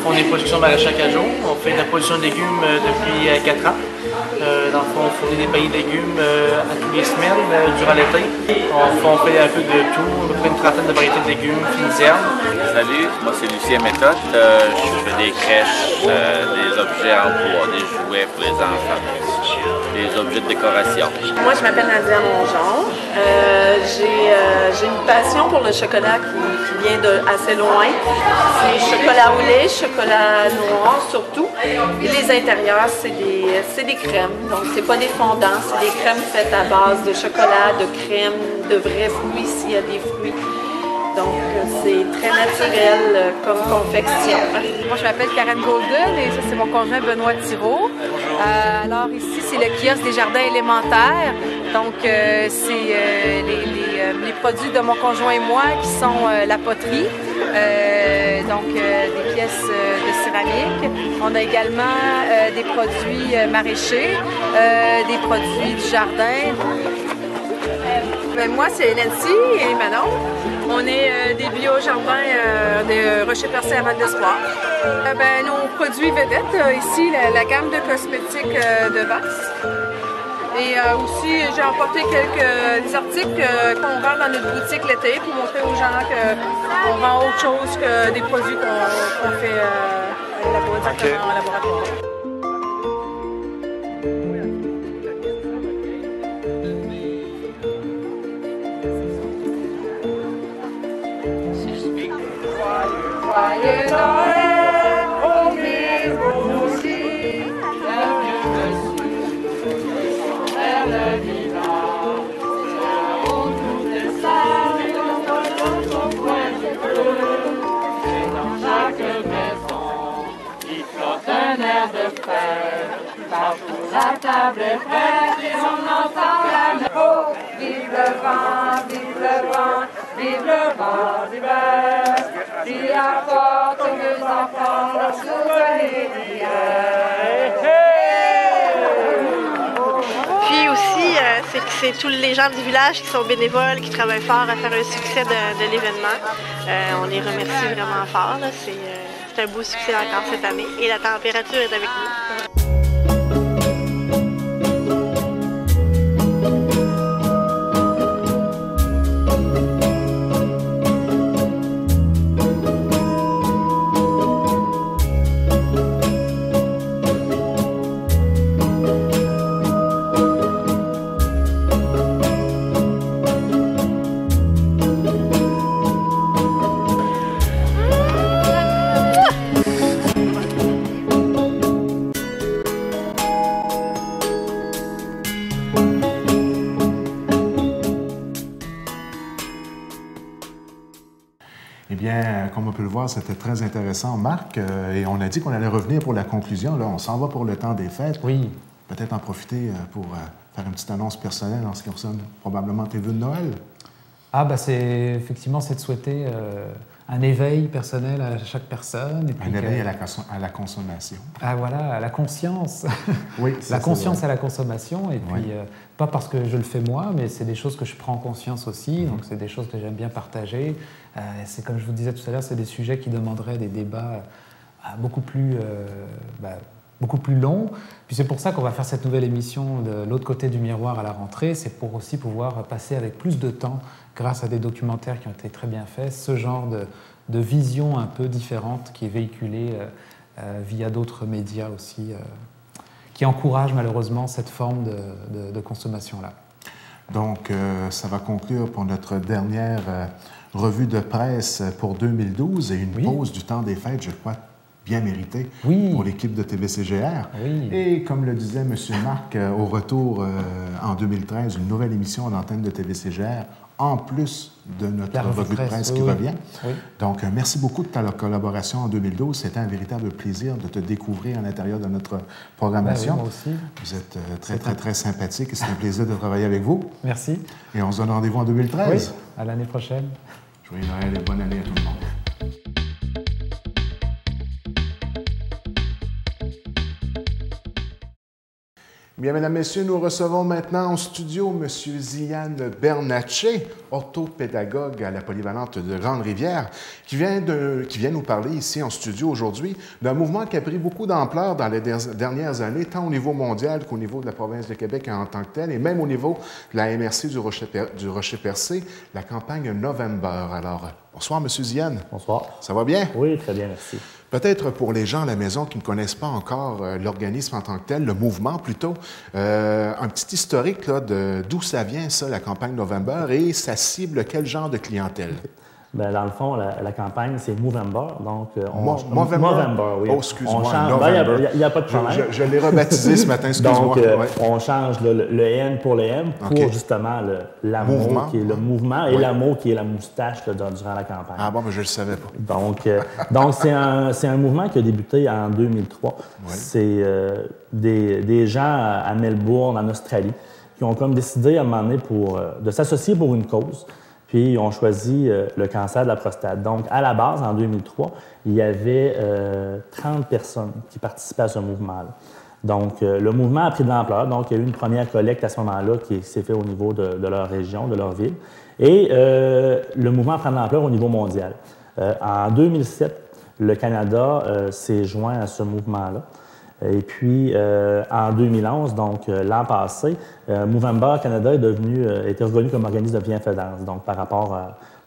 On est production maraîchère Cajot. On fait de la production de légumes depuis 4 ans. Dans le fond, on fournit des paillis de légumes à tous les semaines durant l'été. On fait un peu de tout, à peu près une trentaine de variétés de légumes, fines herbes. Salut, moi c'est Lucien Méthode. Je fais des crèches, des objets en bois, des jouets pour les enfants, des objets de décoration. Moi je m'appelle Nadia Mongeon. J'ai une passion pour le chocolat qui vient de assez loin. C'est chocolat au lait, chocolat noir surtout. Et les intérieurs, c'est des crèmes. Donc c'est pas des fondants, c'est des crèmes faites à base de chocolat, de crème, de vrais fruits s'il y a des fruits. Donc c'est très naturel comme confection. Moi je m'appelle Karen Golden et ça c'est mon conjoint Benoît Thibault. Alors ici c'est le kiosque des jardins élémentaires. Donc c'est les produits de mon conjoint et moi qui sont la poterie. Donc des pièces de céramique. On a également des produits maraîchers, des produits du jardin. Moi, c'est Nancy et Manon. On est des bio-jardins de Rocher-Percé à Val d'Espoir. Nos produits vedettes, ici, la gamme de cosmétiques de Vax. Et aussi, j'ai emporté quelques articles qu'on vend dans notre boutique l'été pour montrer aux gens qu'on vend autre chose que des produits qu'on fait directement en laboratoire. Joyeux Noël, au milieu aussi, vers le vivant, où tout est sale, au coin du feu, et dans chaque maison, il flotte un air de fête, partout la table est prête, et on entend la mer. Oh, vive le vent, vive le vent, vive le vent d'hiver. Qui apporte aux vieux enfants leur souvenir d'hier. Puis aussi, c'est tous les gens du village qui sont bénévoles, qui travaillent fort à faire un succès de l'événement. On les remercie vraiment fort. C'est un beau succès encore cette année et la température est avec nous. Eh bien, comme on peut le voir, c'était très intéressant, Marc. Et on a dit qu'on allait revenir pour la conclusion. Là, on s'en va pour le temps des fêtes. Oui. Peut-être en profiter pour faire une petite annonce personnelle en ce qui concerne probablement tes vœux de Noël. Effectivement, c'est de souhaiter un éveil personnel à chaque personne. Et puis un éveil à la consommation. Ah voilà, à la conscience. Oui, la conscience à la consommation. Et puis, pas parce que je le fais moi, mais c'est des choses que je prends conscience aussi. Donc, c'est des choses que j'aime bien partager. C'est comme je vous disais tout à l'heure, c'est des sujets qui demanderaient des débats beaucoup plus longs. Puis c'est pour ça qu'on va faire cette nouvelle émission de l'autre côté du miroir à la rentrée. C'est pour aussi pouvoir passer avec plus de temps, grâce à des documentaires qui ont été très bien faits, ce genre de vision un peu différente qui est véhiculée via d'autres médias aussi, qui encouragent malheureusement cette forme de consommation-là. Donc, ça va conclure pour notre dernière revue de presse pour 2012 et une pause du temps des fêtes, je crois, bien méritée pour l'équipe de TVCGR. Oui. Et comme le disait M. Marc, au retour en 2013, une nouvelle émission en antenne de TVCGR, en plus de notre revue de presse qui revient. Oui. Donc, merci beaucoup de ta collaboration en 2012. C'était un véritable plaisir de te découvrir à l'intérieur de notre programmation. Oui, moi aussi. Vous êtes très sympathique et c'est un plaisir de travailler avec vous. Merci. Et on se donne rendez-vous en 2013. Oui, à l'année prochaine. Joyeux Noël et bonne année à tout le monde. Bien, mesdames, messieurs, nous recevons maintenant en studio M. Zian Bernatchez, orthopédagogue à la polyvalente de Grande-Rivière, qui vient nous parler ici en studio aujourd'hui d'un mouvement qui a pris beaucoup d'ampleur dans les dernières années, tant au niveau mondial qu'au niveau de la province de Québec en tant que telle, et même au niveau de la MRC du Rocher-Percé, la campagne November. Alors, bonsoir, M. Zian. Bonsoir. Ça va bien? Oui, très bien, merci. Peut-être pour les gens à la maison qui ne connaissent pas encore l'organisme en tant que tel, le mouvement plutôt, un petit historique d'où ça vient, ça, la campagne November, et ça cible quel genre de clientèle? Bien, dans le fond, la campagne, c'est Movember. Donc, Movember, oui. Oh, excuse-moi. Il n'y a pas de problème. Je l'ai rebaptisé ce matin, excuse-moi. Donc, on change le N pour le M pour justement l'amour qui est le mouvement et l'amour qui est la moustache durant la campagne. Ah bon, mais je ne le savais pas. Donc c'est un mouvement qui a débuté en 2003. Ouais. C'est des gens à Melbourne, en Australie, qui ont comme décidé à un moment donné de s'associer pour une cause. Puis, ils ont choisi le cancer de la prostate. Donc, à la base, en 2003, il y avait 30 personnes qui participaient à ce mouvement-là. Donc, le mouvement a pris de l'ampleur. Donc, il y a eu une première collecte à ce moment-là qui s'est faite au niveau de leur région, de leur ville. Et le mouvement prend de l'ampleur au niveau mondial. En 2007, le Canada s'est joint à ce mouvement-là. Et puis, en 2011, donc l'an passé, Movember Canada était reconnu comme organisme de bienfaisance, donc par rapport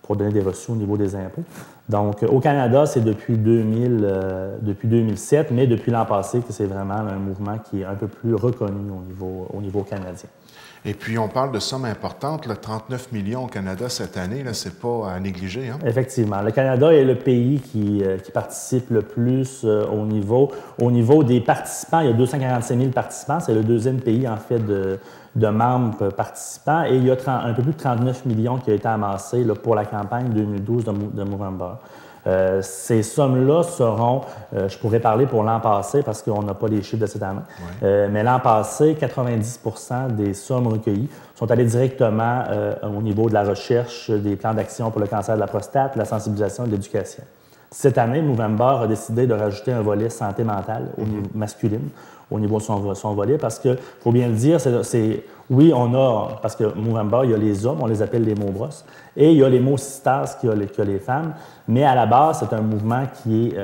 pour donner des reçus au niveau des impôts. Donc, au Canada, c'est depuis 2007, mais depuis l'an passé que c'est vraiment un mouvement qui est un peu plus reconnu au niveau canadien. Et puis, on parle de sommes importantes, 39 millions au Canada cette année, ce n'est pas à négliger. Hein? Effectivement. Le Canada est le pays qui participe le plus au niveau des participants. Il y a 245 000 participants. C'est le deuxième pays, en fait, de membres participants. Et il y a un peu plus de 39 millions qui ont été amassés pour la campagne 2012 de Movember. Ces sommes-là seront, je pourrais parler pour l'an passé parce qu'on n'a pas les chiffres de cette année, mais l'an passé, 90% des sommes recueillies sont allées directement au niveau de la recherche des plans d'action pour le cancer de la prostate, la sensibilisation et l'éducation. Cette année, Movember a décidé de rajouter un volet santé mentale au niveau masculine, au niveau de son volet, parce que, faut bien le dire, oui, parce que Movember, il y a les hommes, on les appelle les mots-brosses, et il y a les mots sisters qui a les femmes, mais à la base, c'est un mouvement qui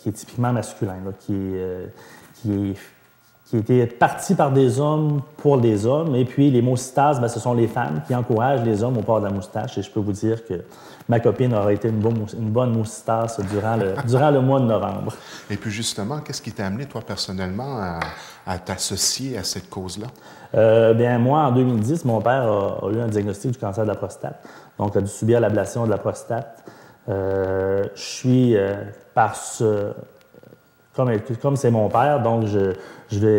est typiquement masculin, là, qui était parti par des hommes pour des hommes, et puis les mots sisters, ce sont les femmes qui encouragent les hommes au port de la moustache, et je peux vous dire que ma copine aurait été une bonne moustache durant le mois de novembre. Et puis justement, qu'est-ce qui t'a amené, toi, personnellement, à t'associer à cette cause-là? Bien, moi, en 2010, mon père a eu un diagnostic du cancer de la prostate. Donc, il a dû subir l'ablation de la prostate. Je suis, comme c'est mon père, donc je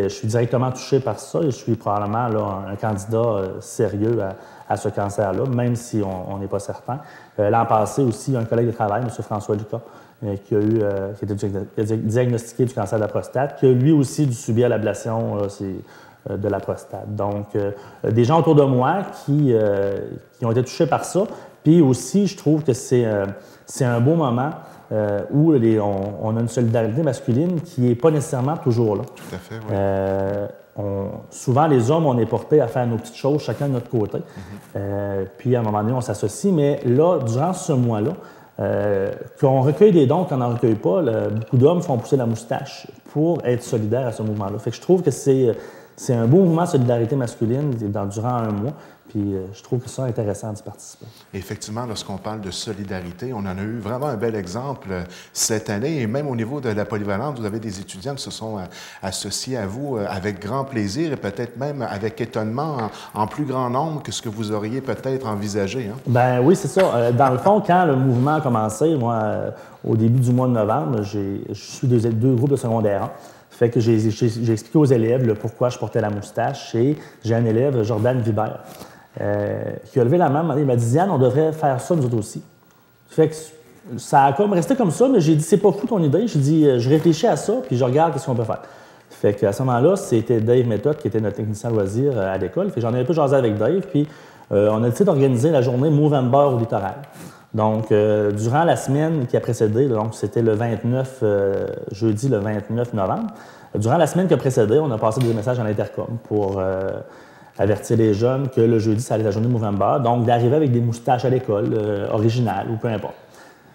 suis directement touché par ça et je suis probablement là, un candidat sérieux à ce cancer-là, même si on n'est pas certain. L'an passé aussi, un collègue de travail, M. François Lucas, qui a été diagnostiqué du cancer de la prostate, qui a lui aussi dû subir l'ablation de la prostate. Donc, des gens autour de moi qui ont été touchés par ça, Puis aussi, je trouve que c'est un beau moment où on a une solidarité masculine qui n'est pas nécessairement toujours là. Tout à fait, oui. Souvent, les hommes, on est portés à faire nos petites choses, chacun de notre côté. Puis, à un moment donné, on s'associe. Mais là, durant ce mois-là, qu'on recueille des dons, qu'on n'en recueille pas, beaucoup d'hommes font pousser la moustache pour être solidaires à ce mouvement-là. Fait que je trouve que c'est un beau mouvement de solidarité masculine durant un mois. Puis je trouve que c'est intéressant d'y participer. Effectivement, lorsqu'on parle de solidarité, on en a eu vraiment un bel exemple cette année. Et même au niveau de la polyvalente, vous avez des étudiants qui se sont associés à vous avec grand plaisir et peut-être même avec étonnement en plus grand nombre que ce que vous auriez peut-être envisagé. Hein? Ben oui, c'est ça. Dans le fond, quand le mouvement a commencé, moi, au début du mois de novembre, je suis deux groupes de secondaire 1. Fait que j'ai expliqué aux élèves pourquoi je portais la moustache. Et j'ai un élève, Jordan Vibert, qui a levé la main, il m'a dit « Diane, on devrait faire ça nous autres aussi. » Fait que ça a comme resté comme ça, mais j'ai dit « C'est pas fou ton idée. » J'ai dit « Je réfléchis à ça, puis je regarde qu'est-ce qu'on peut faire. » Fait qu'à ce moment-là, c'était Dave Méthode qui était notre technicien loisir à l'école. Fait que j'en ai un peu jasé avec Dave, puis on a décidé d'organiser la journée Movember au littoral. Donc, durant la semaine qui a précédé, donc c'était le 29, jeudi le 29 novembre, durant la semaine qui a précédé, on a passé des messages à l'intercom pour avertir les jeunes que le jeudi, ça allait être la journée Movember, donc d'arriver avec des moustaches à l'école, originales ou peu importe.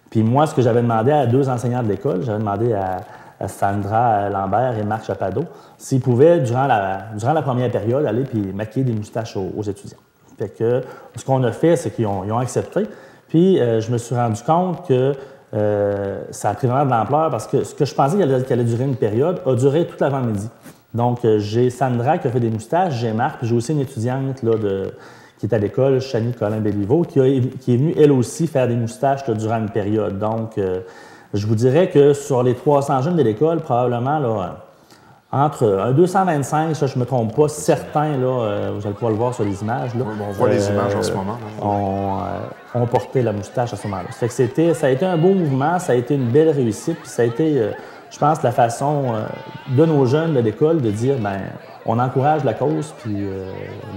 Puis moi, ce que j'avais demandé à deux enseignants de l'école, j'avais demandé à Sandra Lambert et Marc Chapadeau s'ils pouvaient, durant la première période, aller puis maquiller des moustaches aux étudiants. Fait que ce qu'on a fait, c'est qu'ils ont accepté. Puis je me suis rendu compte que ça a pris vraiment de l'ampleur parce que ce que je pensais qu'elle allait durer une période a duré toute l'avant-midi. Donc, j'ai Sandra qui a fait des moustaches, j'ai Marc, puis j'ai aussi une étudiante là, qui est à l'école, Chanie Colin-Béliveau, qui est venue, elle aussi, faire des moustaches là, durant une période. Donc, je vous dirais que sur les 300 jeunes de l'école, probablement, là, entre un 225, ça, je ne me trompe pas, certains, là, vous allez pouvoir le voir sur les images. Là, on voit les images en ce moment. On portait la moustache à ce moment-là. Ça fait que ça a été un beau mouvement, ça a été une belle réussite, puis ça a été, je pense, la façon de nos jeunes de l'école de dire, ben on encourage la cause, puis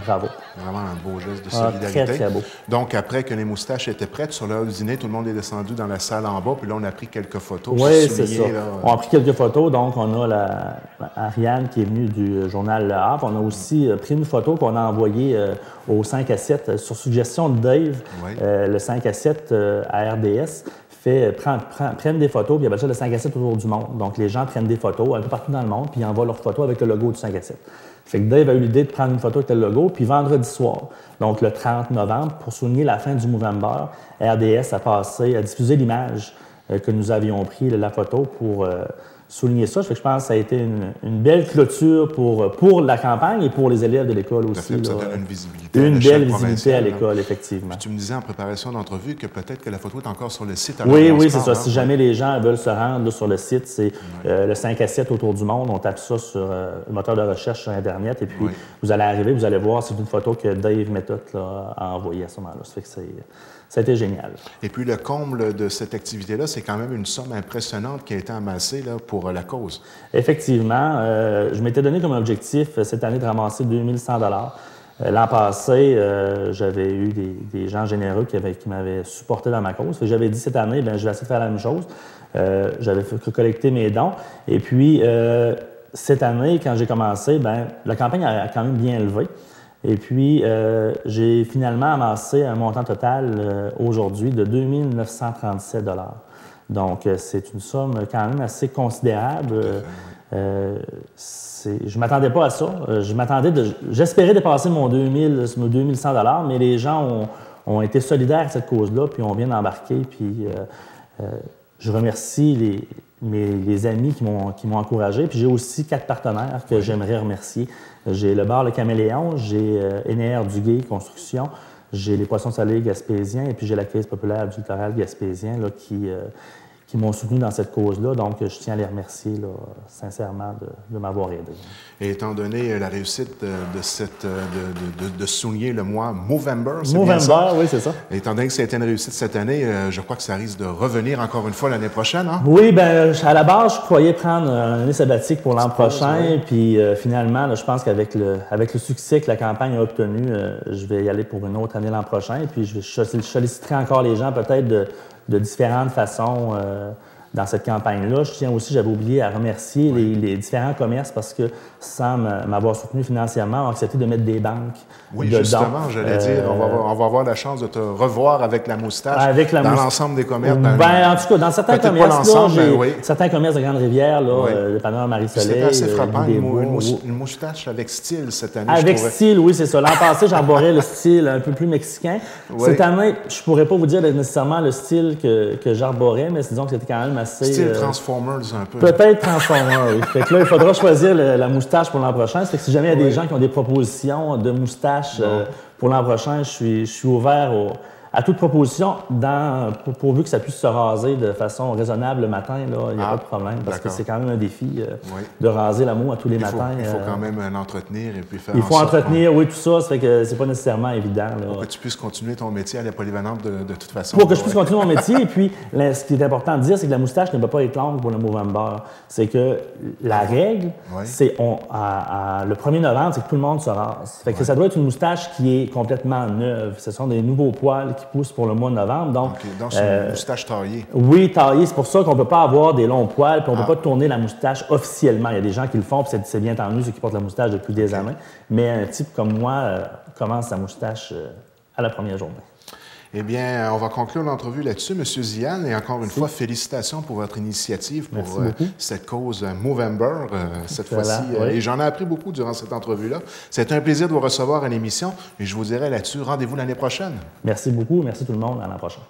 bravo. Vraiment un beau geste de solidarité. Très, très beau. Donc, après que les moustaches étaient prêtes, sur l'heure du dîner, tout le monde est descendu dans la salle en bas, puis là, on a pris quelques photos. Oui, c'est ça. On a pris quelques photos, donc on a Ariane qui est venue du journal Le Havre. On a aussi pris une photo qu'on a envoyée au 5 à 7 sur suggestion de Dave, le 5 à 7 à RDS. Prennent des photos, puis ils appellent ça le 5 à 7 autour du monde. Donc, les gens prennent des photos un peu partout dans le monde, puis ils envoient leurs photos avec le logo du 5 à 7. Fait que Dave a eu l'idée de prendre une photo avec le logo, puis vendredi soir, donc le 30 novembre, pour souligner la fin du Movember, RDS a diffusé l'image que nous avions pris, la photo, pour souligner ça. Fait que je pense que ça a été une belle clôture pour la campagne et pour les élèves de l'école aussi. Ça donne une visibilité. Une belle visibilité à l'école, effectivement. Puis tu me disais en préparation d'entrevue que peut-être que la photo est encore sur le site. Oui, c'est ça. Si jamais les gens veulent se rendre là, sur le site, c'est le 5 à 7 autour du monde. On tape ça sur le moteur de recherche sur Internet. Et puis, vous allez arriver, vous allez voir, c'est une photo que Dave Méthode a envoyée à ce moment-là. Ça fait que ça a été génial. Et puis, le comble de cette activité-là, c'est quand même une somme impressionnante qui a été amassée là, pour la cause. Effectivement. Je m'étais donné comme objectif cette année de ramasser 2100 $. L'an passé, j'avais eu des gens généreux qui m'avaient supporté dans ma cause. J'avais dit cette année, je vais essayer de faire la même chose. J'avais collecté mes dons. Et puis, cette année, quand j'ai commencé, la campagne a quand même bien élevé. Et puis, j'ai finalement amassé un montant total aujourd'hui de 2937 $. Donc, c'est une somme quand même assez considérable. Je ne m'attendais pas à ça. J'espérais dépasser mon 2100 $, mais les gens ont été solidaires à cette cause-là, puis ont bien embarqué. Puis, je remercie les amis qui m'ont encouragé. Puis, j'ai aussi 4 partenaires que j'aimerais remercier. J'ai le bar Le Caméléon, j'ai NR Duguay Construction, j'ai les Poissons salés gaspésiens et puis j'ai la Caisse populaire du littoral gaspésien là, m'ont soutenu dans cette cause-là. Donc, je tiens à les remercier là, sincèrement de m'avoir aidé. Et étant donné la réussite de souligner le mois Movember, c'est Movember, bien ça? Oui, c'est ça. Étant donné que ça a été une réussite cette année, je crois que ça risque de revenir encore une fois l'année prochaine, hein? Oui, bien, à la base, je croyais prendre une année sabbatique pour l'an prochain. Oui. Puis finalement, là, je pense qu'avec le succès que la campagne a obtenu, je vais y aller pour une autre année l'an prochain. Et puis je solliciterai encore les gens peut-être de différentes façons dans cette campagne-là. Je tiens aussi, j'avais oublié à remercier les différents commerces parce que sans m'avoir soutenu financièrement, ont accepté de mettre des banques. Oui, justement, j'allais dire, on va avoir la chance de te revoir avec la moustache dans l'ensemble des commerces. En tout cas, dans certains commerces, certains commerces de Grande-Rivière, le Panneur Marie-Soleil. C'était assez frappant, une moustache avec style cette année. Avec style, oui, c'est ça. L'an passé, j'arborais le style un peu plus mexicain. Oui. Cette année, je ne pourrais pas vous dire nécessairement le style que j'arborais, mais disons que c'était quand même assez... Style Transformers un peu. Peut-être Transformers, oui. Fait que là, il faudra choisir la moustache pour l'an prochain. C'est que si jamais il y a des gens qui ont des propositions de moustache pour l'an prochain, je suis ouvert à toute proposition, pourvu que ça puisse se raser de façon raisonnable le matin, il n'y a pas de problème, parce que c'est quand même un défi de raser la moue à tous les matins. Il faut quand même l'entretenir et puis faire Il faut entretenir, oui, tout ça, ça fait que c'est pas nécessairement évident. Pour que tu puisses continuer ton métier à la polyvalente de toute façon. Pour que je puisse continuer mon métier, et puis ce qui est important de dire, c'est que la moustache ne va pas être longue pour le Movember. C'est que la règle, c'est le 1er novembre, c'est que tout le monde se rase. Fait que ça doit être une moustache qui est complètement neuve. Ce sont des nouveaux poils qui poussent pour le mois de novembre. Donc c'est une moustache taillée. Oui, taillée. C'est pour ça qu'on ne peut pas avoir des longs poils, puis on ne peut pas tourner la moustache officiellement. Il y a des gens qui le font, puis c'est bien tant mieux, ceux qui portent la moustache depuis des années. Mais un type comme moi commence sa moustache à la première journée. Eh bien, on va conclure l'entrevue là-dessus, M. Ziane. Et encore une fois, félicitations pour votre initiative, pour cette cause Movember, cette fois-ci. Et j'en ai appris beaucoup durant cette entrevue-là. C'est un plaisir de vous recevoir à l'émission. Et je vous dirai là-dessus, rendez-vous l'année prochaine. Merci beaucoup. Merci tout le monde. À l'an prochain.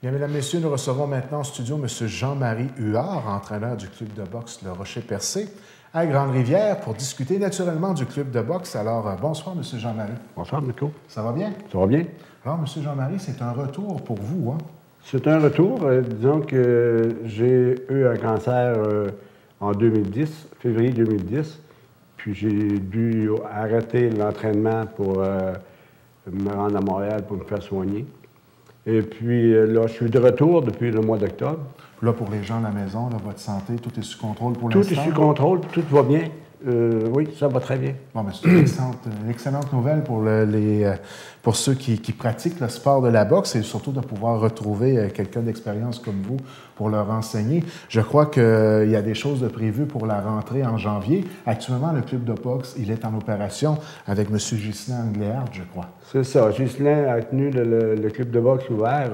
Bien, mesdames, messieurs, nous recevons maintenant en studio M. Jean-Marie Huard, entraîneur du club de boxe Le Rocher-Percé à Grande-Rivière, pour discuter naturellement du club de boxe. Alors, bonsoir, M. Jean-Marie. Bonsoir, Nico. Ça va bien? Ça va bien. Alors, M. Jean-Marie, c'est un retour pour vous, hein? C'est un retour. Disons que j'ai eu un cancer en 2010, février 2010, puis j'ai dû arrêter l'entraînement pour me rendre à Montréal pour me faire soigner. Et puis là, je suis de retour depuis le mois d'octobre. Là, pour les gens à la maison, là, votre santé, tout est sous contrôle pour l'instant? Tout est sous contrôle, tout va bien. Oui, ça va très bien. Bon, c'est une excellente nouvelle pour ceux qui pratiquent le sport de la boxe et surtout de pouvoir retrouver quelqu'un d'expérience comme vous pour leur enseigner. Je crois qu'il y a des choses de prévues pour la rentrée en janvier. Actuellement, le club de boxe, il est en opération avec M. Ghislain Angléard, je crois. C'est ça. Ghislain a tenu le club de boxe ouvert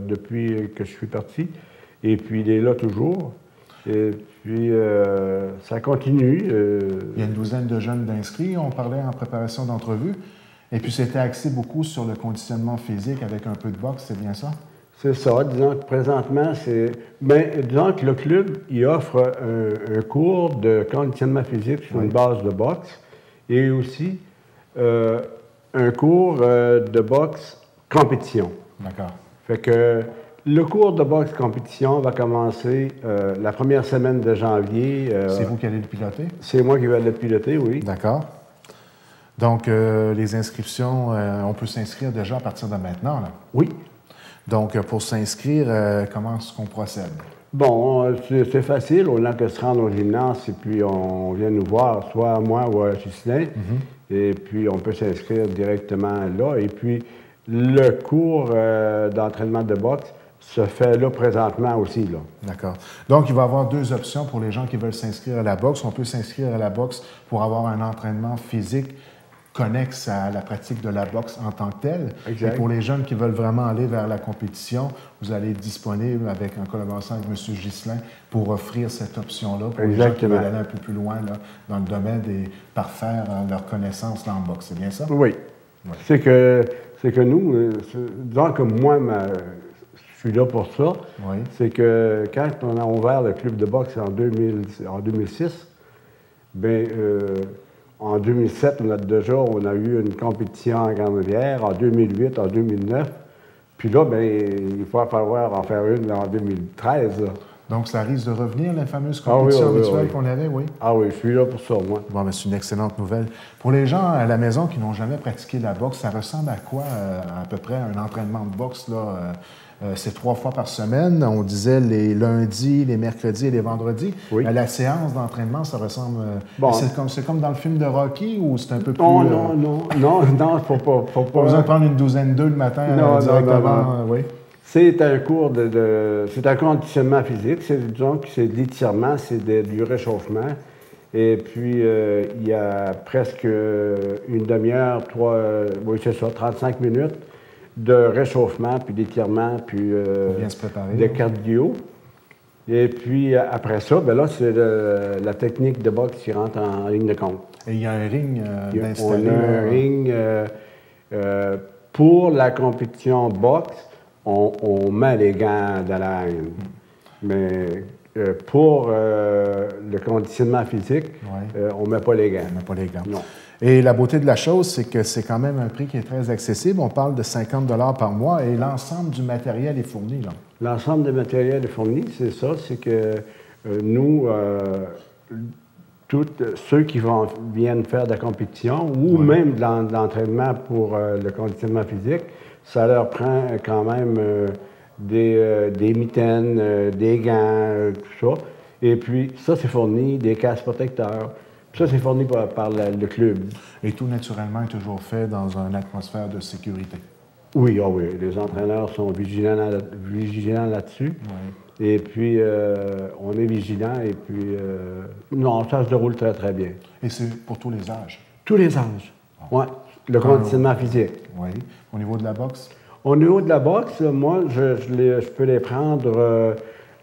depuis que je suis parti. Et puis, il est là toujours. Et puis, ça continue. Il y a une douzaine de jeunes d'inscrits. On parlait en préparation d'entrevue. Et puis, c'était axé beaucoup sur le conditionnement physique avec un peu de boxe, c'est bien ça? C'est ça. Disons que présentement, disons que le club, il offre un cours de conditionnement physique sur une base de boxe et aussi un cours de boxe compétition. D'accord. Fait que le cours de boxe compétition va commencer la première semaine de janvier. C'est vous qui allez le piloter? C'est moi qui vais le piloter, oui. D'accord. Donc, les inscriptions, on peut s'inscrire déjà à partir de maintenant, là? Oui. Donc, pour s'inscrire, comment est-ce qu'on procède? Bon, c'est facile. On a que se rendre au gymnase et puis on vient nous voir, soit moi ou Ghislain. Et puis, on peut s'inscrire directement là. Et puis, le cours d'entraînement de boxe se fait là présentement aussi. Là. D'accord. Donc, il va y avoir deux options pour les gens qui veulent s'inscrire à la boxe. On peut s'inscrire à la boxe pour avoir un entraînement physique connexe à la pratique de la boxe en tant que telle. Exact. Et pour les jeunes qui veulent vraiment aller vers la compétition, vous allez être disponible en collaboration avec M. Ghislain pour offrir cette option-là pour les gens qui veulent aller un peu plus loin là, dans le domaine et parfaire leur connaissance dans la boxe. C'est bien ça? Oui. C'est que nous, disons que moi, je suis là pour ça. Oui. C'est que quand on a ouvert le club de boxe en 2006, bien, en 2007, on a eu une compétition en Grande-Rivière. En 2008, en 2009, Puis là, bien, il va falloir en faire une en 2013. Là. Donc, ça risque de revenir, la fameuse compétition habituelle qu'on avait, oui? Ah oui, je suis là pour ça, moi. Bon, mais c'est une excellente nouvelle. Pour les gens à la maison qui n'ont jamais pratiqué la boxe, ça ressemble à quoi, à peu près, un entraînement de boxe, là? C'est 3 fois par semaine. On disait les lundis, les mercredis et les vendredis. Oui. La séance d'entraînement, ça ressemble... Bon. C'est comme dans le film de Rocky ou c'est un peu plus... Non, faut pas... Pas besoin de prendre une douzaine d'œufs le matin directement. Oui. C'est un cours c'est un conditionnement physique. Disons que c'est de l'étirement, c'est du réchauffement. Et puis, il y a presque une demi-heure, oui, c'est ça, 35 minutes de réchauffement, puis d'étirement, puis bien se préparer, de cardio. Et puis, après ça, bien là, c'est la technique de boxe qui rentre en ligne de compte. Et il y a un ring installé. On a un ring. Pour la compétition boxe, on met les gants dans la haine. Mais pour le conditionnement physique, on ne met pas les gants. On ne met pas les gants. Non. Et la beauté de la chose, c'est que c'est quand même un prix qui est très accessible. On parle de 50 $ par mois et l'ensemble du matériel est fourni, Jean. L'ensemble du matériel est fourni, c'est ça. C'est que nous, tous ceux qui viennent faire de la compétition ou même de l'entraînement pour le conditionnement physique, ça leur prend quand même des mitaines, des gants, tout ça. Et puis, ça, c'est fourni, des casques protecteurs. Puis ça, c'est fourni par le club. Et tout, naturellement, est toujours fait dans une atmosphère de sécurité. Oui, oui. Les entraîneurs sont vigilants là-dessus. Oui. Et puis, on est vigilants. Et puis, non, ça se déroule très, très bien. Et c'est pour tous les âges? Tous les âges, oui. Le conditionnement physique. Oui. Au niveau de la boxe? Au niveau de la boxe, moi, je peux les prendre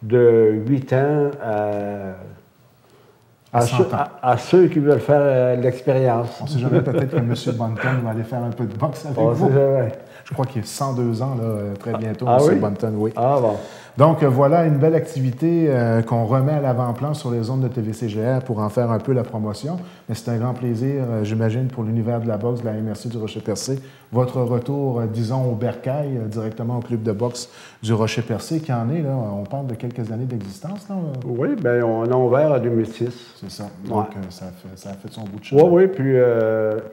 de 8 ans à ceux qui veulent faire l'expérience. On ne sait jamais, peut-être que M. Bunton va aller faire un peu de boxe avec vous. Je crois qu'il a 102 ans, là, très bientôt, M. Bunton, oui. Ah bon. Donc, voilà une belle activité qu'on remet à l'avant-plan sur les ondes de TVCGR pour en faire un peu la promotion. Mais c'est un grand plaisir, j'imagine, pour l'univers de la boxe de la MRC du Rocher-Percé. Votre retour, disons, au bercail, directement au club de boxe du Rocher-Percé, qui en est, là, on parle de quelques années d'existence, là? Oui, bien, on a ouvert en 2006. C'est ça. Donc, ça a fait son bout de chemin. Oui, puis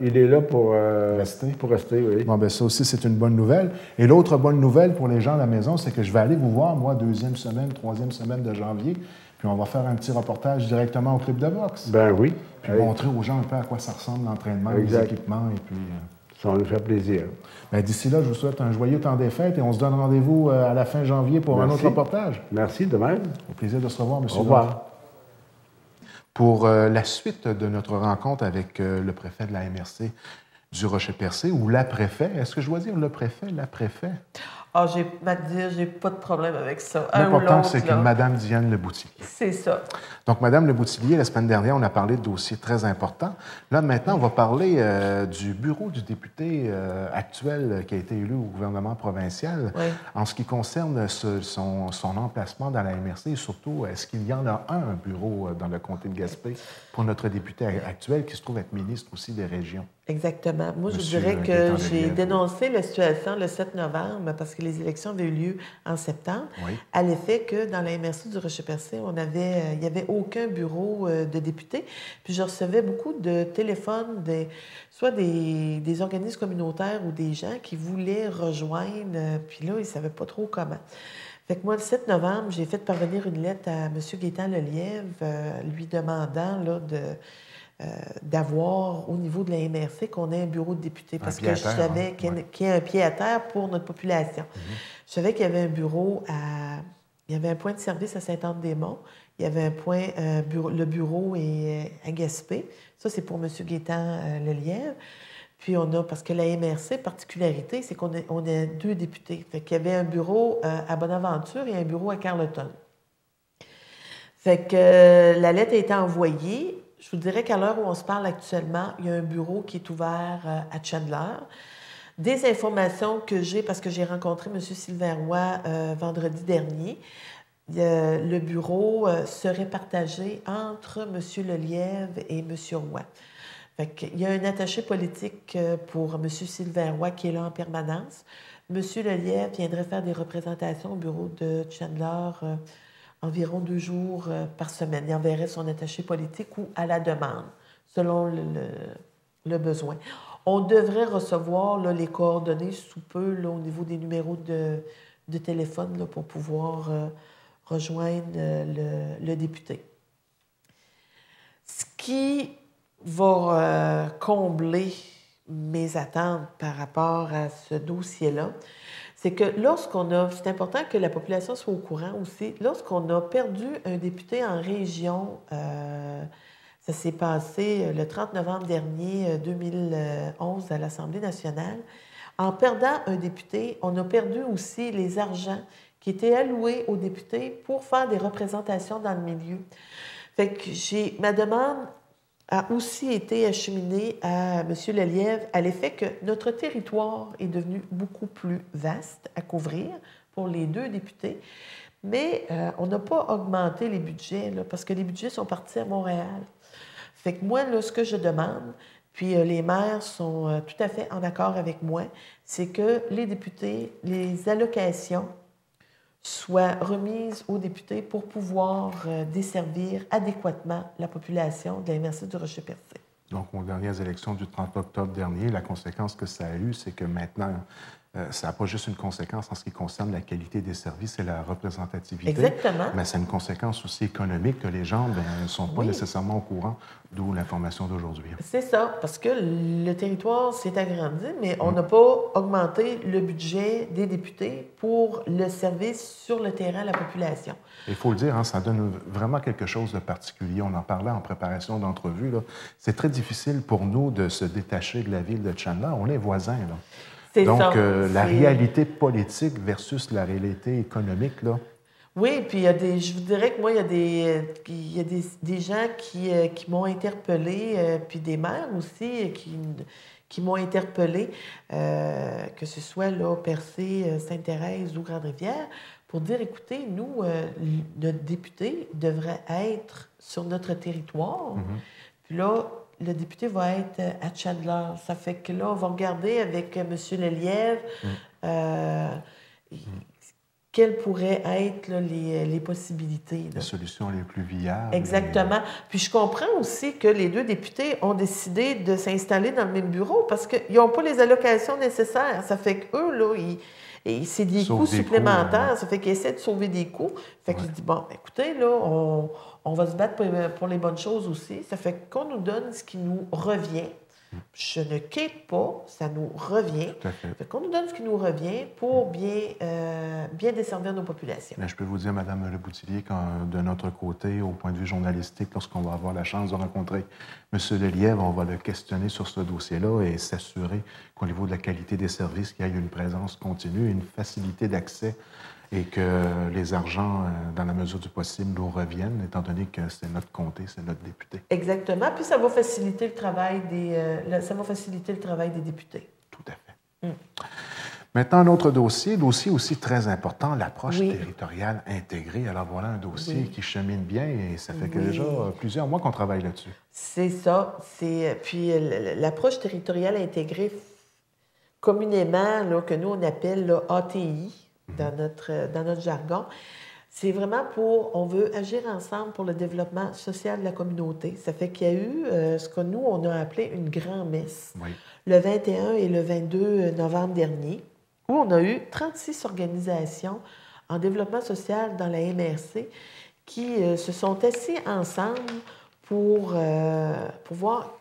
il est là pour rester. Pour rester, oui. Bon, bien, ça aussi, c'est une bonne nouvelle. Et l'autre bonne nouvelle pour les gens à la maison, c'est que je vais aller vous voir, moi, 2e semaine, 3e semaine de janvier, puis on va faire un petit reportage directement au club de boxe. Ben oui. Puis montrer aux gens un peu à quoi ça ressemble l'entraînement, les équipements, et puis... Ça va nous faire plaisir. Bien, d'ici là, je vous souhaite un joyeux temps des fêtes et on se donne rendez-vous à la fin janvier pour un autre reportage. Merci, de même. Au plaisir de se revoir, M. Au revoir. Pour la suite de notre rencontre avec le préfet de la MRC du Rocher-Percé, ou la préfet, est-ce que je dois dire le préfet, la préfet? Ah, j'ai pas de problème avec ça. L'important, c'est que Mme Diane Leboutillier. C'est ça. Donc, Mme Leboutillier, la semaine dernière, on a parlé de dossiers très importants. Là, maintenant, on va parler du bureau du député actuel qui a été élu au gouvernement provincial. Oui. En ce qui concerne son emplacement dans la MRC, et surtout, est-ce qu'il y en a un bureau dans le comté de Gaspé pour notre député actuel qui se trouve être ministre aussi des régions? Exactement. Moi, je dirais que j'ai dénoncé la situation le 7 novembre parce que les élections avaient eu lieu en septembre, à l'effet que dans la MRC du Rocher-Percé, il n'y avait aucun bureau de députés. Puis je recevais beaucoup de téléphones, soit des organismes communautaires ou des gens qui voulaient rejoindre, puis là, ils ne savaient pas trop comment. Fait que moi, le 7 novembre, j'ai fait parvenir une lettre à M. Gaétan Lelièvre lui demandant là, d'avoir au niveau de la MRC qu'on ait un bureau de député parce que je savais qu'il y a un pied à terre pour notre population. Je savais qu'il y avait un bureau il y avait un point de service à Sainte-Anne-des-Monts, il y avait un point, le bureau est à Gaspé. Ça, c'est pour M. Gaétan Lelièvre. Puis parce que la MRC, particularité, c'est qu'on a 2 députés. Fait qu'il y avait un bureau à Bonaventure et un bureau à Carleton. Fait que la lettre a été envoyée. Je vous dirais qu'à l'heure où on se parle actuellement, il y a un bureau qui est ouvert à Chandler. Des informations que j'ai, parce que j'ai rencontré M. Sylvain Roy vendredi dernier, le bureau serait partagé entre M. Lelièvre et M. Roy. Fait qu'il y a un attaché politique pour M. Sylvain Roy qui est là en permanence. M. Lelièvre viendrait faire des représentations au bureau de Chandler environ 2 jours par semaine. Il enverrait son attaché politique ou à la demande, selon le besoin. On devrait recevoir là, les coordonnées sous peu là, au niveau des numéros de téléphone là, pour pouvoir rejoindre le député. Ce qui va combler mes attentes par rapport à ce dossier-là, c'est que c'est important que la population soit au courant aussi, lorsqu'on a perdu un député en région, ça s'est passé le 30 novembre dernier, 2011, à l'Assemblée nationale, en perdant un député, on a perdu aussi les argents qui étaient alloués aux députés pour faire des représentations dans le milieu. Fait que ma demande a aussi été acheminée à M. Lelièvre à l'effet que notre territoire est devenu beaucoup plus vaste à couvrir pour les 2 députés, mais on n'a pas augmenté les budgets, là, parce que les budgets sont partis à Montréal. Fait que moi, là, ce que je demande, puis les maires sont tout à fait en accord avec moi, c'est que les députés, les allocations soient remises aux députés pour pouvoir desservir adéquatement la population de la MRC du Rocher-Percé. Donc, aux dernières élections du 30 octobre dernier, la conséquence que ça a eue, c'est que maintenant, ça n'a pas juste une conséquence en ce qui concerne la qualité des services et la représentativité. Exactement. Mais c'est une conséquence aussi économique que les gens ne sont pas nécessairement au courant, d'où l'information d'aujourd'hui. C'est ça, parce que le territoire s'est agrandi, mais on n'a pas augmenté le budget des députés pour le service sur le terrain à la population. Il faut le dire, hein, ça donne vraiment quelque chose de particulier. On en parlait en préparation d'entrevue. C'est très difficile pour nous de se détacher de la ville de Chandler. On est voisins, là. Donc, la réalité politique versus la réalité économique, là. Oui, puis je vous dirais que moi, il y a des gens qui m'ont interpellée, puis des maires aussi qui m'ont interpellée, que ce soit là, Percé, Sainte-Thérèse ou Grande-Rivière, pour dire, écoutez, nous, notre député devrait être sur notre territoire. Puis là, le député va être à Chandler. Ça fait que là, on va regarder avec M. Lelièvre quelles pourraient être là, les possibilités. Là. Les solutions les plus viables. Exactement. Puis je comprends aussi que les 2 députés ont décidé de s'installer dans le même bureau parce qu'ils n'ont pas les allocations nécessaires. Ça fait qu'eux, là, c'est des coûts supplémentaires. Ça fait qu'ils essaient de sauver des coûts. Fait que je dis, bon, écoutez, là, on va se battre pour les bonnes choses aussi. Ça fait qu'on nous donne ce qui nous revient. Je ne quitte pas, ça nous revient. Tout à fait. Fait qu'on nous donne ce qui nous revient pour bien desservir nos populations. Mais je peux vous dire, Mme Leboutillier, que de notre côté, au point de vue journalistique, lorsqu'on va avoir la chance de rencontrer M. Lelièvre, on va le questionner sur ce dossier-là et s'assurer qu'au niveau de la qualité des services, qu'il y ait une présence continue, une facilité d'accès et que les argents, dans la mesure du possible, nous reviennent, étant donné que c'est notre comté, c'est notre député. Exactement. Puis ça va faciliter le travail des députés. Tout à fait. Maintenant, un autre dossier aussi très important, l'approche territoriale intégrée. Alors voilà un dossier qui chemine bien et ça fait que déjà plusieurs mois qu'on travaille là-dessus. C'est ça. Puis l'approche territoriale intégrée, communément, là, que nous on appelle là, ATI, dans notre jargon, c'est vraiment on veut agir ensemble pour le développement social de la communauté. Ça fait qu'il y a eu ce que nous, on a appelé une grand-messe, le 21 et le 22 novembre dernier, où on a eu 36 organisations en développement social dans la MRC qui se sont assis ensemble pour voir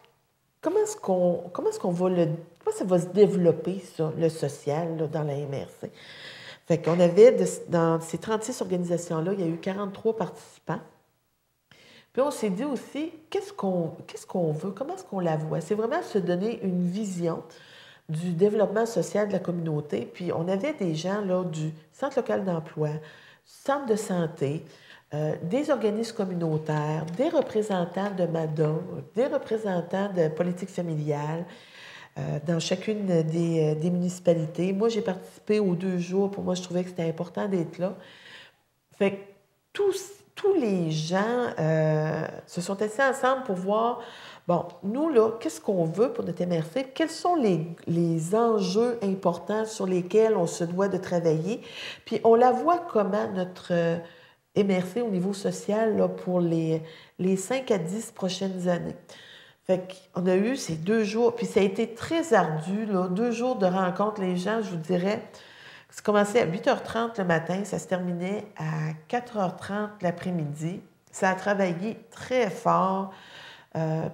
comment ça va se développer, ça, le social, là, dans la MRC. Fait qu'on avait, dans ces 36 organisations-là, il y a eu 43 participants. Puis on s'est dit aussi, qu'est-ce qu'on veut, comment est-ce qu'on la voit? C'est vraiment se donner une vision du développement social de la communauté. Puis on avait des gens là, du Centre local d'emploi, Centre de santé, des organismes communautaires, des représentants de MADA, des représentants de politique familiale, dans chacune des municipalités. Moi, j'ai participé aux 2 jours. Pour moi, je trouvais que c'était important d'être là. Fait tous les gens se sont assis ensemble pour voir, bon, nous, là, qu'est-ce qu'on veut pour notre MRC? Quels sont les enjeux importants sur lesquels on se doit de travailler? Puis on la voit comment, notre MRC au niveau social, là, pour les 5 à 10 prochaines années. Fait qu'on a eu ces 2 jours, puis ça a été très ardu, là, 2 jours de rencontres. Les gens, je vous dirais, ça commençait à 8h30 le matin, ça se terminait à 4h30 l'après-midi. Ça a travaillé très fort.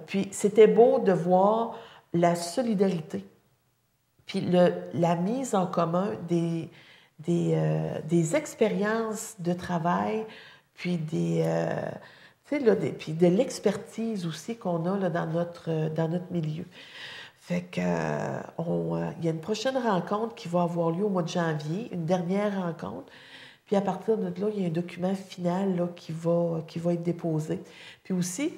Puis c'était beau de voir la solidarité, puis la mise en commun des expériences de travail, puis puis de l'expertise aussi qu'on a là, dans notre milieu. Fait que, il y a une prochaine rencontre qui va avoir lieu au mois de janvier, une dernière rencontre. Puis à partir de là, il y a un document final là, qui va être déposé. Puis aussi,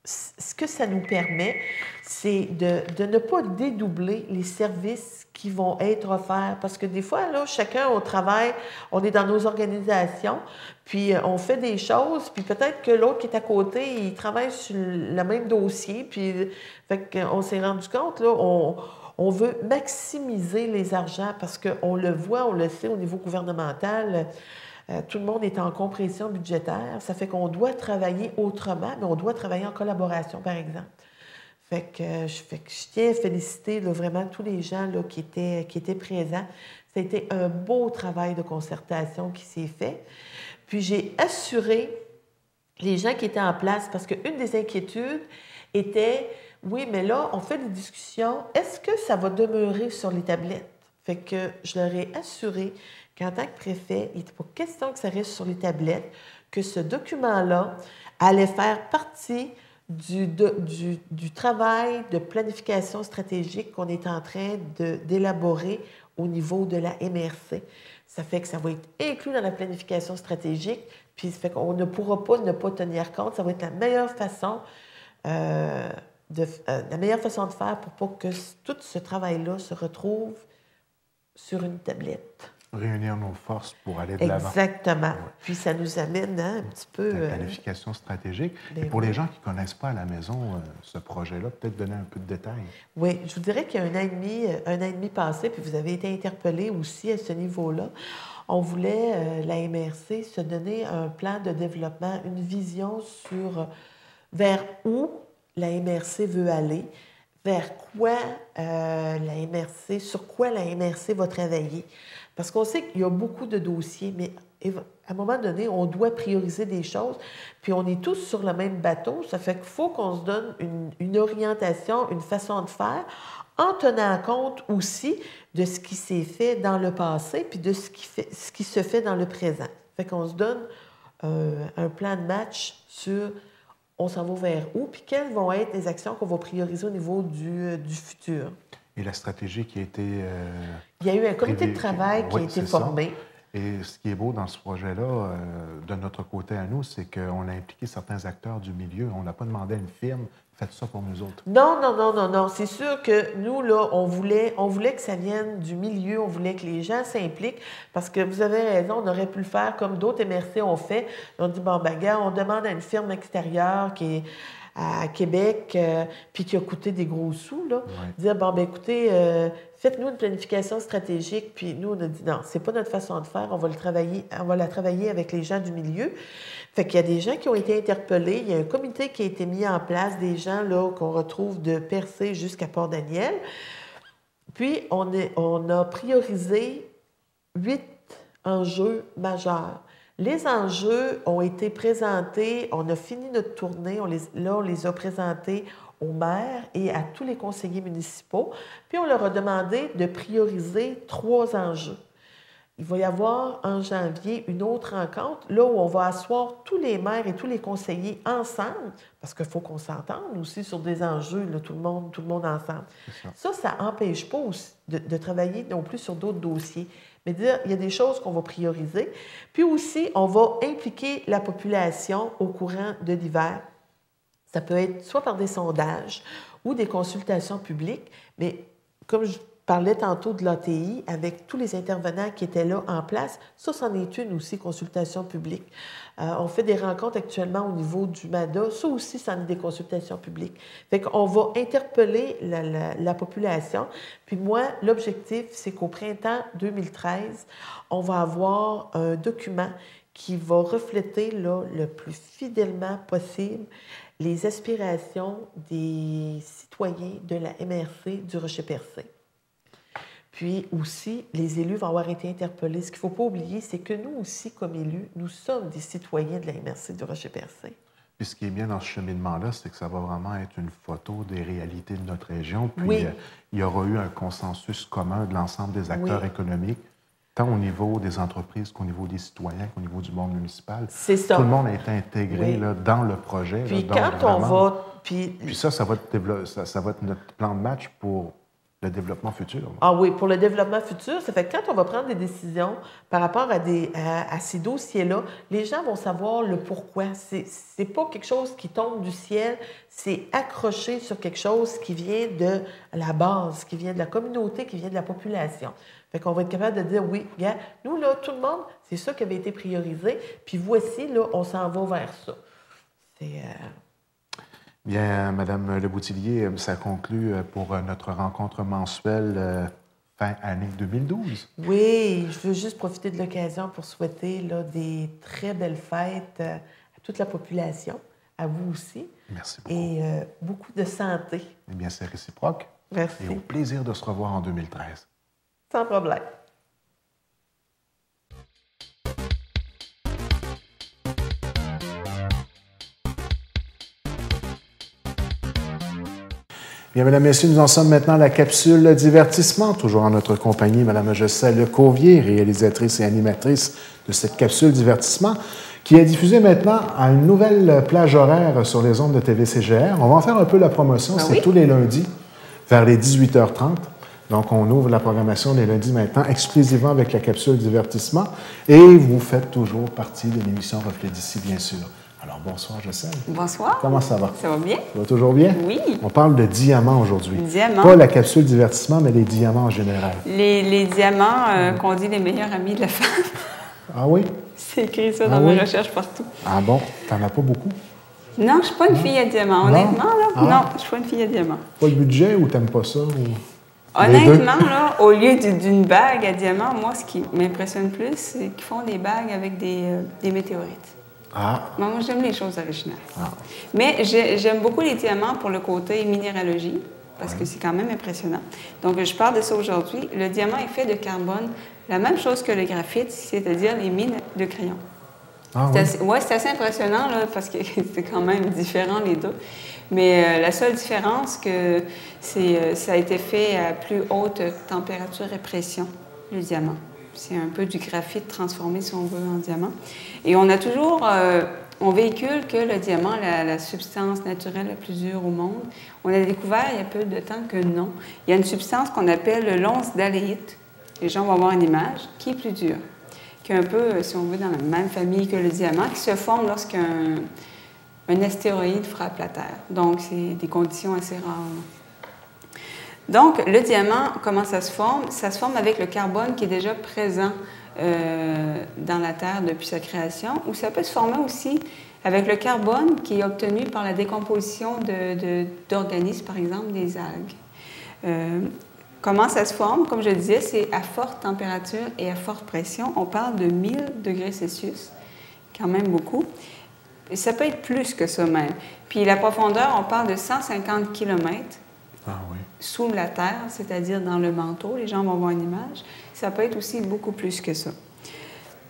ce que ça nous permet, c'est de ne pas dédoubler les services qui vont être offerts. Parce que des fois, là, chacun au travail, on est dans nos organisations, puis on fait des choses, puis peut-être que l'autre qui est à côté, il travaille sur le même dossier, puis fait qu'on s'est rendu compte, là, on veut maximiser les argents parce qu'on le voit, on le sait au niveau gouvernemental. Tout le monde est en compression budgétaire. Ça fait qu'on doit travailler autrement, mais on doit travailler en collaboration, par exemple. Fait que je tiens à féliciter là, vraiment tous les gens là, qui étaient présents. Ça a été un beau travail de concertation qui s'est fait. Puis j'ai assuré les gens qui étaient en place, parce qu'une des inquiétudes était, oui, mais là, on fait des discussions, est-ce que ça va demeurer sur les tablettes? Fait que je leur ai assuré qu'en tant que préfet, il n'était pas question que ça reste sur les tablettes, que ce document-là allait faire partie du travail de planification stratégique qu'on est en train d'élaborer au niveau de la MRC. Ça fait que ça va être inclus dans la planification stratégique, puis ça fait qu'on ne pourra pas ne pas tenir compte. Ça va être la meilleure façon de faire pour pas que tout ce travail-là se retrouve sur une tablette. Réunir nos forces pour aller de l'avant. Exactement. Ouais. Puis ça nous amène un petit peu... La planification stratégique. Et pour les gens qui ne connaissent pas à la maison ce projet-là, peut-être donner un peu de détails. Oui, je vous dirais qu'il y a un an et demi passé, puis vous avez été interpellés aussi à ce niveau-là. On voulait, la MRC, se donner un plan de développement, une vision sur vers où la MRC veut aller, vers quoi sur quoi la MRC va travailler. Parce qu'on sait qu'il y a beaucoup de dossiers, mais à un moment donné, on doit prioriser des choses, puis on est tous sur le même bateau. Ça fait qu'il faut qu'on se donne une orientation, une façon de faire, en tenant compte aussi de ce qui s'est fait dans le passé, puis de ce qui se fait dans le présent. Ça fait qu'on se donne un plan de match sur on s'en va vers où, puis quelles vont être les actions qu'on va prioriser au niveau du futur. Et la stratégie qui a été... Il y a eu un comité de travail qui a été formé. Ça. Et ce qui est beau dans ce projet-là, de notre côté à nous, c'est qu'on a impliqué certains acteurs du milieu. On n'a pas demandé à une firme, faites ça pour nous autres. Non. C'est sûr que nous, là, on voulait que ça vienne du milieu, on voulait que les gens s'impliquent, parce que vous avez raison, on aurait pu le faire comme d'autres MRC ont fait. On dit, bon, ben, gars, on demande à une firme extérieure qui est à Québec, puis qui a coûté des gros sous, là, dire, bon, ben écoutez, faites-nous une planification stratégique, puis nous, on a dit, non, c'est pas notre façon de faire, on va la travailler avec les gens du milieu. Fait qu'il y a des gens qui ont été interpellés, il y a un comité qui a été mis en place, des gens, là, qu'on retrouve de Percé jusqu'à Port-Daniel. Puis, on a priorisé 8 enjeux majeurs. Les enjeux ont été présentés, on a fini notre tournée, on les a présentés aux maires et à tous les conseillers municipaux, puis on leur a demandé de prioriser 3 enjeux. Il va y avoir en janvier une autre rencontre, là où on va asseoir tous les maires et tous les conseillers ensemble, parce qu'il faut qu'on s'entende aussi sur des enjeux, là, tout le monde ensemble. Ça n'empêche pas aussi de travailler non plus sur d'autres dossiers. Mais dire, il y a des choses qu'on va prioriser. Puis aussi, on va impliquer la population au courant de l'hiver. Ça peut être soit par des sondages ou des consultations publiques, mais comme je parlais tantôt de l'ATI avec tous les intervenants qui étaient là en place. Ça, c'en est une aussi, consultation publique. On fait des rencontres actuellement au niveau du MADA. Ça aussi, c'en est des consultations publiques. Fait qu'on va interpeller la population. Puis moi, l'objectif, c'est qu'au printemps 2013, on va avoir un document qui va refléter là, le plus fidèlement possible les aspirations des citoyens de la MRC du Rocher-Percé. Puis aussi, les élus vont avoir été interpellés. Ce qu'il ne faut pas oublier, c'est que nous aussi, comme élus, nous sommes des citoyens de la MRC du Rocher-Percé. Puis ce qui est bien dans ce cheminement-là, c'est que ça va vraiment être une photo des réalités de notre région. Puis oui. Il y aura eu un consensus commun de l'ensemble des acteurs économiques, tant au niveau des entreprises qu'au niveau des citoyens, qu'au niveau du monde municipal. C'est ça. Tout le monde a été intégré là, dans le projet. Puis là, quand on va... Puis ça va être notre plan de match pour le développement futur. Ah oui, pour le développement futur, ça fait que quand on va prendre des décisions par rapport à ces dossiers-là, les gens vont savoir le pourquoi. C'est pas quelque chose qui tombe du ciel, c'est accroché sur quelque chose qui vient de la base, qui vient de la communauté, qui vient de la population. Fait qu'on va être capable de dire, oui, regarde, nous, là, tout le monde, c'est ça qui avait été priorisé, puis voici, là, on s'en va vers ça. C'est... Bien, Madame Leboutillier, ça conclut pour notre rencontre mensuelle fin année 2012. Oui, je veux juste profiter de l'occasion pour souhaiter là, des très belles fêtes à toute la population, à vous aussi. Merci beaucoup. Et beaucoup de santé. Eh bien, c'est réciproque. Merci. Et au plaisir de se revoir en 2013. Sans problème. Bien, mesdames, messieurs, nous en sommes maintenant à la capsule divertissement, toujours en notre compagnie, Mme Jocelyne Courvier, réalisatrice et animatrice de cette capsule divertissement, qui est diffusée maintenant à une nouvelle plage horaire sur les ondes de TVCGR. On va en faire un peu la promotion, c'est tous les lundis, vers les 18h30. Donc, on ouvre la programmation les lundis maintenant, exclusivement avec la capsule divertissement. Et vous faites toujours partie de l'émission Reflet d'ici, bien sûr. Alors, bonsoir, Jocelyne. Bonsoir. Comment ça va? Ça va bien? Ça va toujours bien? Oui. On parle de diamants aujourd'hui. Diamants. Pas la capsule divertissement, mais les diamants en général. Les diamants qu'on dit les meilleurs amis de la femme. Ah oui? C'est écrit ça dans mes recherches partout. Ah bon? T'en as pas beaucoup? Non, je ne suis pas une fille à diamants. Honnêtement, là, non, je ne suis pas une fille à diamants. Pas le budget ou t'aimes pas ça? Ou... Honnêtement, là, au lieu d'une bague à diamants, moi, ce qui m'impressionne plus, c'est qu'ils font des bagues avec des météorites. Ah. Moi, j'aime les choses originales. Ah. Mais j'aime beaucoup les diamants pour le côté minéralogie, parce que c'est quand même impressionnant. Donc, je parle de ça aujourd'hui. Le diamant est fait de carbone, la même chose que le graphite, c'est-à-dire les mines de crayon. Ah, oui, c'est assez impressionnant, là, parce que c'est quand même différent, les deux. Mais la seule différence, que ça a été fait à plus haute température et pression, le diamant. C'est un peu du graphite transformé, si on veut, en diamant. Et on a toujours... on véhicule que le diamant, la substance naturelle la plus dure au monde. On a découvert il y a peu de temps que non. Il y a une substance qu'on appelle le l'once d'aléite. Les gens vont avoir une image qui est plus dure, qui est un peu, si on veut, dans la même famille que le diamant, qui se forme lorsqu'un astéroïde frappe la Terre. Donc, c'est des conditions assez rares. Donc, le diamant, comment ça se forme? Ça se forme avec le carbone qui est déjà présent dans la Terre depuis sa création, ou ça peut se former aussi avec le carbone qui est obtenu par la décomposition d'organismes, par exemple des algues. Comment ça se forme? Comme je le disais, c'est à forte température et à forte pression. On parle de 1000 degrés Celsius, quand même beaucoup. Et ça peut être plus que ça même. Puis la profondeur, on parle de 150 km sous la terre, c'est-à-dire dans le manteau. Les gens vont voir une image. Ça peut être aussi beaucoup plus que ça.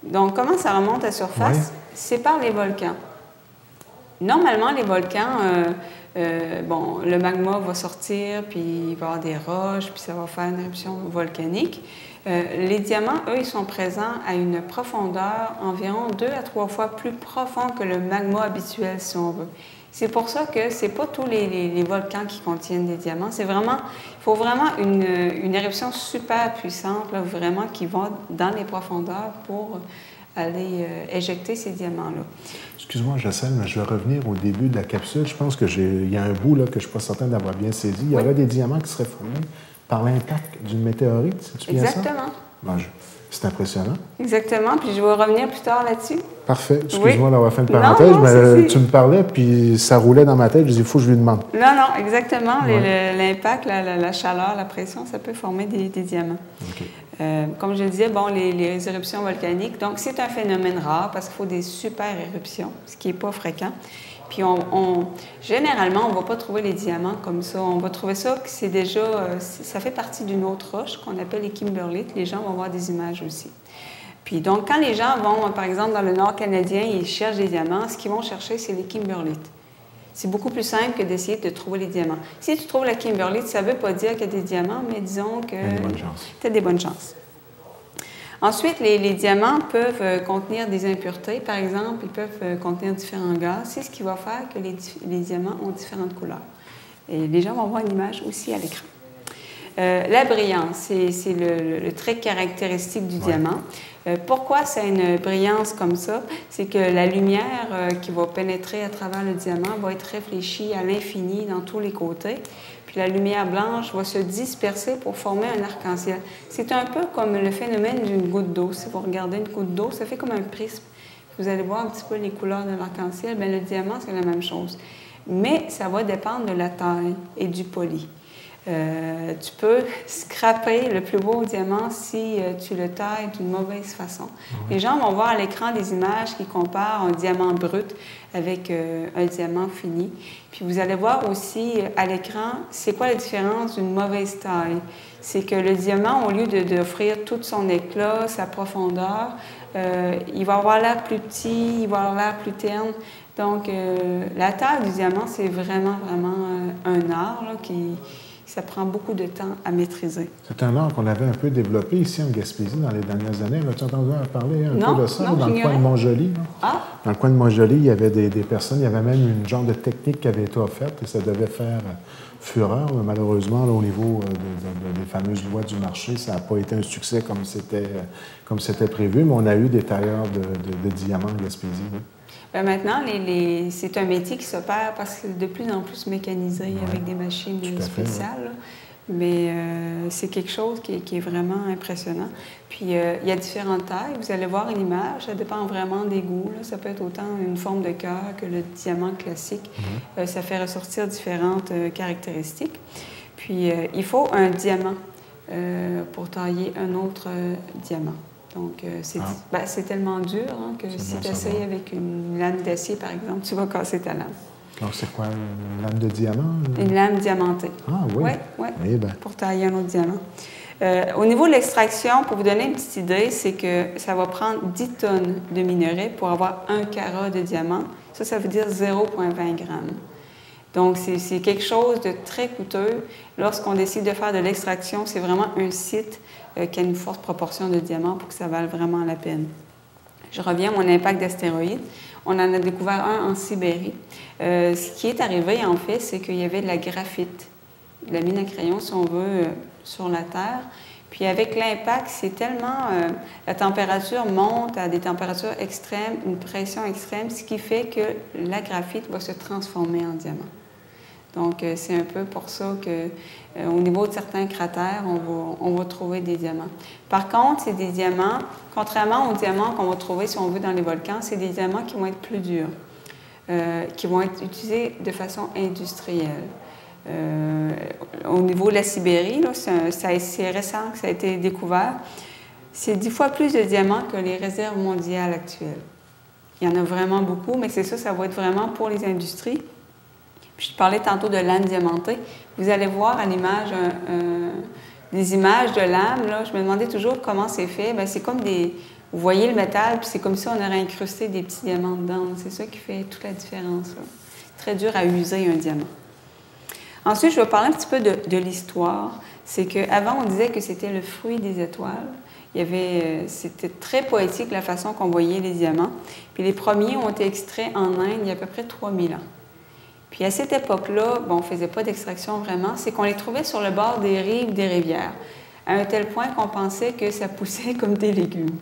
Donc, comment ça remonte à surface? C'est par les volcans. Normalement, les volcans, le magma va sortir, puis il va y avoir des roches, puis ça va faire une éruption volcanique. Les diamants, eux, ils sont présents à une profondeur environ 2 à 3 fois plus profonde que le magma habituel, si on veut. C'est pour ça que ce n'est pas tous les volcans qui contiennent des diamants. C'est vraiment, il faut vraiment une éruption super puissante, là, vraiment, qui va dans les profondeurs pour aller éjecter ces diamants-là. Excuse-moi, Jocelyne, mais je vais revenir au début de la capsule. Je pense qu'il y a un bout là, que je ne suis pas certain d'avoir bien saisi. Il y aurait des diamants qui seraient formés par l'impact d'une météorite, c'est-tu bien ça? Exactement. Ben, c'est impressionnant. Exactement, puis je vais revenir plus tard là-dessus. Parfait. Excuse-moi d'avoir fait une parenthèse, non, mais tu me parlais, puis ça roulait dans ma tête. Je dis, il faut que je lui demande. Non, exactement. L'impact, la chaleur, la pression, ça peut former des diamants. Okay. Comme je le disais, bon, les éruptions volcaniques, donc c'est un phénomène rare parce qu'il faut des super éruptions, ce qui n'est pas fréquent. Puis généralement, on ne va pas trouver les diamants comme ça. On va trouver ça que c'est déjà, ça fait partie d'une autre roche qu'on appelle les kimberlites. Les gens vont voir des images aussi. Puis donc, quand les gens vont, par exemple, dans le nord canadien, ils cherchent des diamants, ce qu'ils vont chercher, c'est les kimberlites. C'est beaucoup plus simple que d'essayer de trouver les diamants. Si tu trouves la kimberlite, ça ne veut pas dire qu'il y a des diamants, mais disons que tu as des bonnes chances. Ensuite, les diamants peuvent contenir des impuretés. Par exemple, ils peuvent contenir différents gaz. C'est ce qui va faire que les diamants ont différentes couleurs. Et les gens vont voir une image aussi à l'écran. La brillance, c'est le trait caractéristique du diamant. Pourquoi ça a une brillance comme ça? C'est que la lumière qui va pénétrer à travers le diamant va être réfléchie à l'infini dans tous les côtés. Puis la lumière blanche va se disperser pour former un arc-en-ciel. C'est un peu comme le phénomène d'une goutte d'eau. Si vous regardez une goutte d'eau, ça fait comme un prisme. Vous allez voir un petit peu les couleurs de l'arc-en-ciel. Bien, le diamant, c'est la même chose. Mais ça va dépendre de la taille et du poli. Tu peux scraper le plus beau diamant si tu le tailles d'une mauvaise façon. Les gens vont voir à l'écran des images qui comparent un diamant brut avec un diamant fini. Puis vous allez voir aussi à l'écran, c'est quoi la différence d'une mauvaise taille? C'est que le diamant, au lieu d'offrir tout son éclat, sa profondeur, il va avoir l'air plus petit, il va avoir l'air plus terne. Donc, la taille du diamant, c'est vraiment un art là, ça prend beaucoup de temps à maîtriser. C'est un art qu'on avait un peu développé ici en Gaspésie dans les dernières années. As-tu entendu parler un peu de ça? Dans le coin de Montjoly. Dans le coin de Montjoly, il y avait des personnes, il y avait même une genre de technique qui avait été offerte et ça devait faire fureur. Mais malheureusement, là, au niveau des fameuses lois du marché, ça n'a pas été un succès comme c'était prévu, mais on a eu des tailleurs de diamants en Gaspésie. Oui. Bien, maintenant, c'est un métier qui s'opère parce que c'est de plus en plus mécanisé avec des machines spéciales. Mais c'est quelque chose qui est vraiment impressionnant. Puis, il y a différentes tailles. Vous allez voir une image, ça dépend vraiment des goûts. Là. Ça peut être autant une forme de cœur que le diamant classique. Ça fait ressortir différentes caractéristiques. Puis, il faut un diamant pour tailler un autre diamant. Donc, c'est tellement dur que si tu essayes avec une lame d'acier, par exemple, tu vas casser ta lame. Donc, c'est quoi, une lame de diamant? Une lame diamantée. Ah oui? Oui, eh ben. Pour tailler un autre diamant. Au niveau de l'extraction, pour vous donner une petite idée, c'est que ça va prendre 10 tonnes de minerai pour avoir 1 carat de diamant. Ça veut dire 0,20 grammes. Donc, c'est quelque chose de très coûteux. Lorsqu'on décide de faire de l'extraction, c'est vraiment un site qui a une forte proportion de diamants pour que ça vale vraiment la peine. Je reviens à mon impact d'astéroïdes. On en a découvert un en Sibérie. Ce qui est arrivé, en fait, c'est qu'il y avait de la graphite, de la mine à crayon, si on veut, sur la Terre. Puis avec l'impact, c'est tellement... la température monte à des températures extrêmes, une pression extrême, ce qui fait que la graphite va se transformer en diamant. Donc, c'est un peu pour ça qu'au niveau de certains cratères, on va trouver des diamants. Par contre, c'est des diamants, contrairement aux diamants qu'on va trouver, si on veut, dans les volcans, c'est des diamants qui vont être plus durs, qui vont être utilisés de façon industrielle. Au niveau de la Sibérie, c'est récent que ça a été découvert, c'est 10 fois plus de diamants que les réserves mondiales actuelles. Il y en a vraiment beaucoup, mais c'est ça va être vraiment pour les industries. Puis je parlais tantôt de lames diamantées. Vous allez voir à l'image des images de lames. Là, je me demandais toujours comment c'est fait. Bien, c'est comme des... Vous voyez le métal, puis c'est comme si on aurait incrusté des petits diamants dedans. C'est ça qui fait toute la différence. C'est très dur à user un diamant. Ensuite, je vais parler un petit peu de l'histoire. C'est qu'avant, on disait que c'était le fruit des étoiles. C'était très poétique la façon qu'on voyait les diamants. Puis les premiers ont été extraits en Inde il y a à peu près 3000 ans. Puis à cette époque-là, on ne faisait pas d'extraction vraiment, c'est qu'on les trouvait sur le bord des rives des rivières, à un tel point qu'on pensait que ça poussait comme des légumes.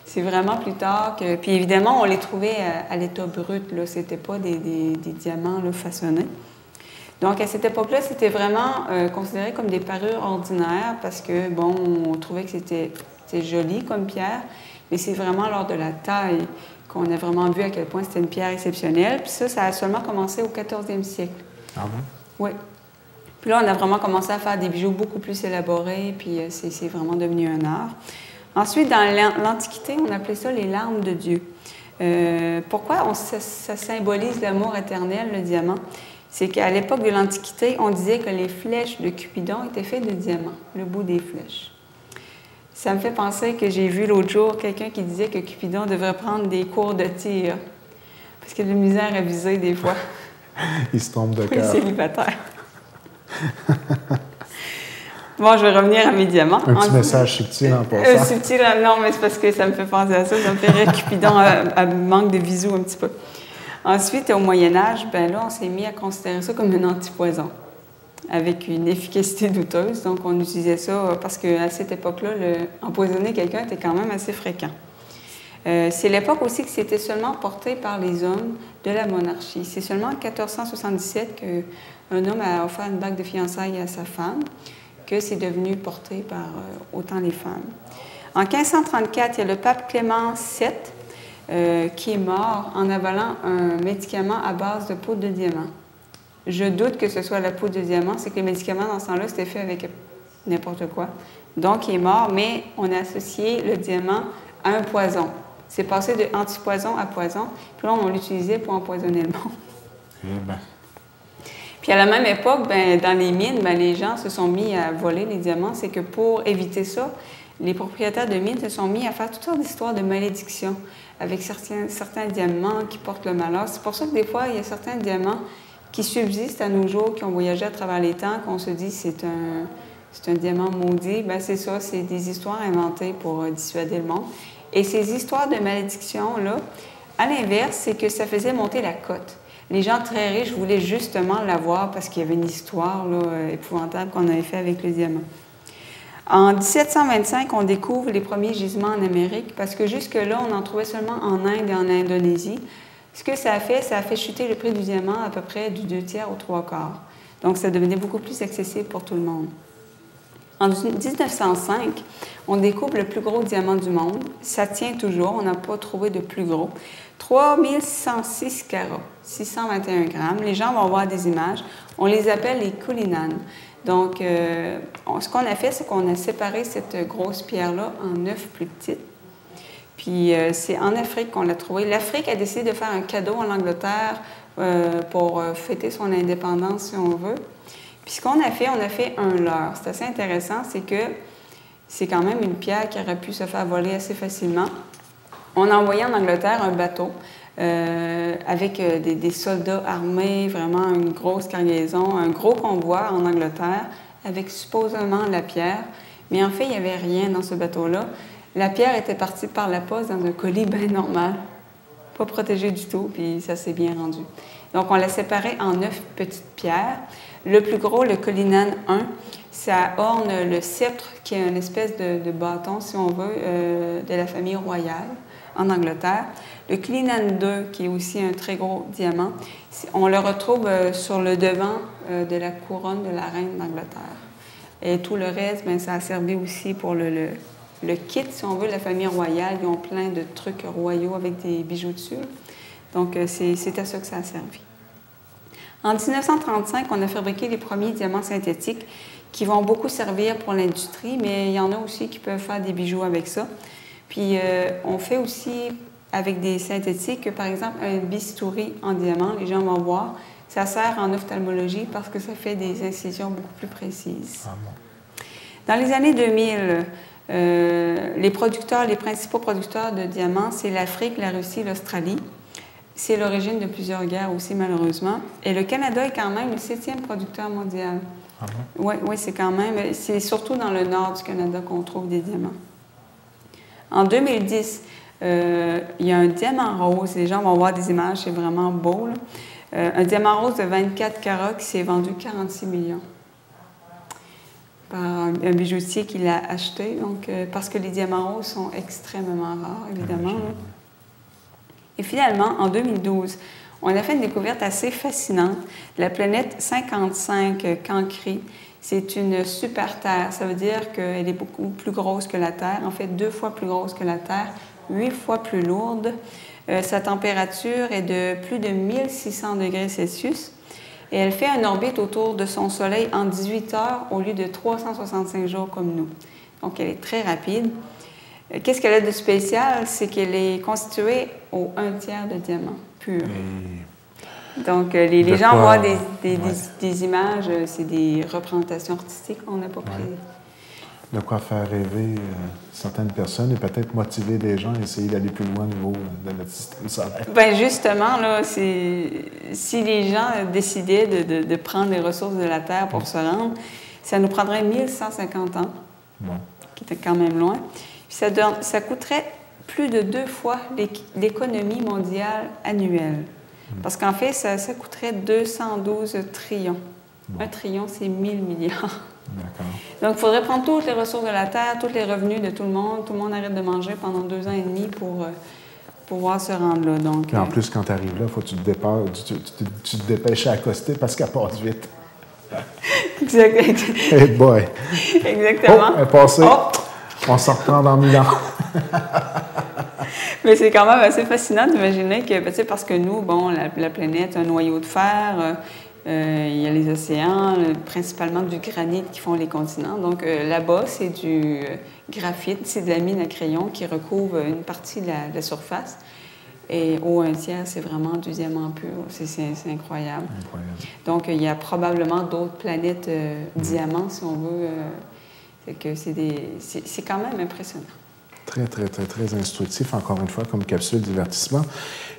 C'est vraiment plus tard que... Puis évidemment, on les trouvait à l'état brut, ce n'était pas des diamants là, façonnés. Donc, à cette époque-là, c'était vraiment considéré comme des parures ordinaires parce que, bon, on trouvait que c'était joli comme pierre, mais c'est vraiment lors de la taille qu'on a vraiment vu à quel point c'était une pierre exceptionnelle. Puis ça a seulement commencé au 14e siècle. Ah bon? Oui. Puis là, on a vraiment commencé à faire des bijoux beaucoup plus élaborés, puis c'est vraiment devenu un art. Ensuite, dans l'Antiquité, on appelait ça les larmes de Dieu. Pourquoi ça symbolise l'amour éternel, le diamant? C'est qu'à l'époque de l'Antiquité, on disait que les flèches de Cupidon étaient faites de diamants, le bout des flèches. Ça me fait penser que j'ai vu l'autre jour quelqu'un qui disait que Cupidon devrait prendre des cours de tir, parce qu'il a de la misère à viser des fois. Il se trompe de cœur. cœur. Célibataire. Bon, je vais revenir à mes diamants. Un petit message subtil en passant. Subtil, non, mais c'est parce que ça me fait penser à ça. Ça me fait rire. Cupidon manque de bisous un petit peu. Ensuite, au Moyen-Âge, ben là, on s'est mis à considérer ça comme un antipoison, avec une efficacité douteuse. Donc, on utilisait ça parce qu'à cette époque-là, empoisonner quelqu'un était quand même assez fréquent. C'est l'époque aussi que c'était seulement porté par les hommes de la monarchie. C'est seulement en 1477 qu'un homme a offert une bague de fiançailles à sa femme, que c'est devenu porté par autant les femmes. En 1534, il y a le pape Clément VII qui est mort en avalant un médicament à base de poudre de diamant. Je doute que ce soit la poudre de diamant, c'est que les médicaments dans ce temps-là, c'était fait avec n'importe quoi. Donc, il est mort, mais on a associé le diamant à un poison. C'est passé de antipoison à poison, puis là, on l'utilisait pour empoisonner le monde. Eh ben. Puis à la même époque, ben, dans les mines, ben, les gens se sont mis à voler les diamants. C'est que pour éviter ça, les propriétaires de mines se sont mis à faire toutes sortes d'histoires de malédiction avec certains diamants qui portent le malheur. C'est pour ça que des fois, il y a certains diamants qui subsistent à nos jours, qui ont voyagé à travers les temps, qu'on se dit c'est un diamant maudit. Ben, c'est ça, c'est des histoires inventées pour dissuader le monde. Et ces histoires de malédiction-là, à l'inverse, c'est que ça faisait monter la cote. Les gens très riches voulaient justement l'avoir parce qu'il y avait une histoire là, épouvantable qu'on avait fait avec le diamant. En 1725, on découvre les premiers gisements en Amérique parce que jusque-là, on en trouvait seulement en Inde et en Indonésie. Ce que ça a fait chuter le prix du diamant à peu près du 2/3 au 3/4. Donc, ça devenait beaucoup plus accessible pour tout le monde. En 1905, on découvre le plus gros diamant du monde. Ça tient toujours, on n'a pas trouvé de plus gros. 3606 carats, 621 grammes. Les gens vont voir des images. On les appelle les Cullinan. Donc, ce qu'on a fait, c'est qu'on a séparé cette grosse pierre-là en 9 plus petites. Puis, c'est en Afrique qu'on l'a trouvée. L'Afrique a décidé de faire un cadeau à l'Angleterre pour fêter son indépendance, si on veut. Puis, ce qu'on a fait un leurre. C'est assez intéressant, c'est que c'est quand même une pierre qui aurait pu se faire voler assez facilement. On a envoyé en Angleterre un bateau avec des soldats armés, vraiment une grosse cargaison, un gros convoi en Angleterre avec supposément la pierre. Mais en fait, il n'y avait rien dans ce bateau-là. La pierre était partie par la poste dans un colis bien normal, pas protégé du tout, puis ça s'est bien rendu. Donc, on l'a séparé en 9 petites pierres. Le plus gros, le Cullinan 1, ça orne le sceptre, qui est une espèce de bâton, si on veut, de la famille royale en Angleterre. Le Cullinan 2, qui est aussi un très gros diamant, on le retrouve sur le devant de la couronne de la reine d'Angleterre. Et tout le reste, bien, ça a servi aussi pour le kit, si on veut, de la famille royale. Ils ont plein de trucs royaux avec des bijoux dessus. Donc, c'est à ça que ça a servi. En 1935, on a fabriqué les premiers diamants synthétiques qui vont beaucoup servir pour l'industrie, mais il y en a aussi qui peuvent faire des bijoux avec ça. Puis, on fait aussi avec des synthétiques, par exemple, un bistouri en diamant, les gens vont voir, ça sert en ophtalmologie parce que ça fait des incisions beaucoup plus précises. Ah bon. Dans les années 2000, les principaux producteurs de diamants, c'est l'Afrique, la Russie, l'Australie. C'est l'origine de plusieurs guerres aussi, malheureusement. Et le Canada est quand même le 7e producteur mondial. Ah bon? Oui, c'est quand même... C'est surtout dans le nord du Canada qu'on trouve des diamants. En 2010, il y a un diamant rose. Les gens vont voir des images, c'est vraiment beau. Un diamant rose de 24 carats qui s'est vendu 46 millions par un bijoutier qui l'a acheté. Donc, parce que les diamants roses sont extrêmement rares, évidemment. Et finalement, en 2012, On a fait une découverte assez fascinante. La planète 55 Cancri, c'est une super Terre. Ça veut dire qu'elle est beaucoup plus grosse que la Terre, en fait 2 fois plus grosse que la Terre, 8 fois plus lourde. Sa température est de plus de 1600 degrés Celsius et elle fait une orbite autour de son Soleil en 18 heures au lieu de 365 jours comme nous. Donc, elle est très rapide. Qu'est-ce qu'elle a de spécial? C'est qu'elle est constituée au 1/3 de diamant pur. Donc, les gens voient des images, c'est des représentations artistiques qu'on n'a pas prises. De quoi faire rêver certaines personnes et peut-être motiver des gens à essayer d'aller plus loin au niveau de notre système solaire. Bien, justement, là, si les gens décidaient de prendre les ressources de la Terre pour se rendre, ça nous prendrait 1150 ans, qui était quand même loin. Puis ça coûterait plus de 2 fois l'économie mondiale annuelle. Parce qu'en fait, ça coûterait 212 trillions. Un trillion, c'est 1000 milliards. Donc, il faudrait prendre toutes les ressources de la Terre, tous les revenus de tout le monde. Tout le monde arrête de manger pendant 2 ans et demi pour pouvoir se rendre là. Donc, et en plus, quand tu arrives là, il faut que tu te dépêches à accoster parce qu'elle passe vite. Exactement. Hey boy! Exactement. Oh, elle est passée. Oh. On s'en reprend dans 1000 ans. Mais c'est quand même assez fascinant d'imaginer que, tu sais, parce que nous, bon, la planète a un noyau de fer, il y a les océans, principalement du granit qui font les continents. Donc là-bas, c'est du graphite, c'est de la mine à crayon qui recouvre une partie de la surface. Et au 1/3, c'est vraiment du diamant pur. C'est incroyable. Donc, il y a probablement d'autres planètes diamants, si on veut. C'est quand même impressionnant. Très, très, très, très instructif, encore une fois, comme capsule divertissement.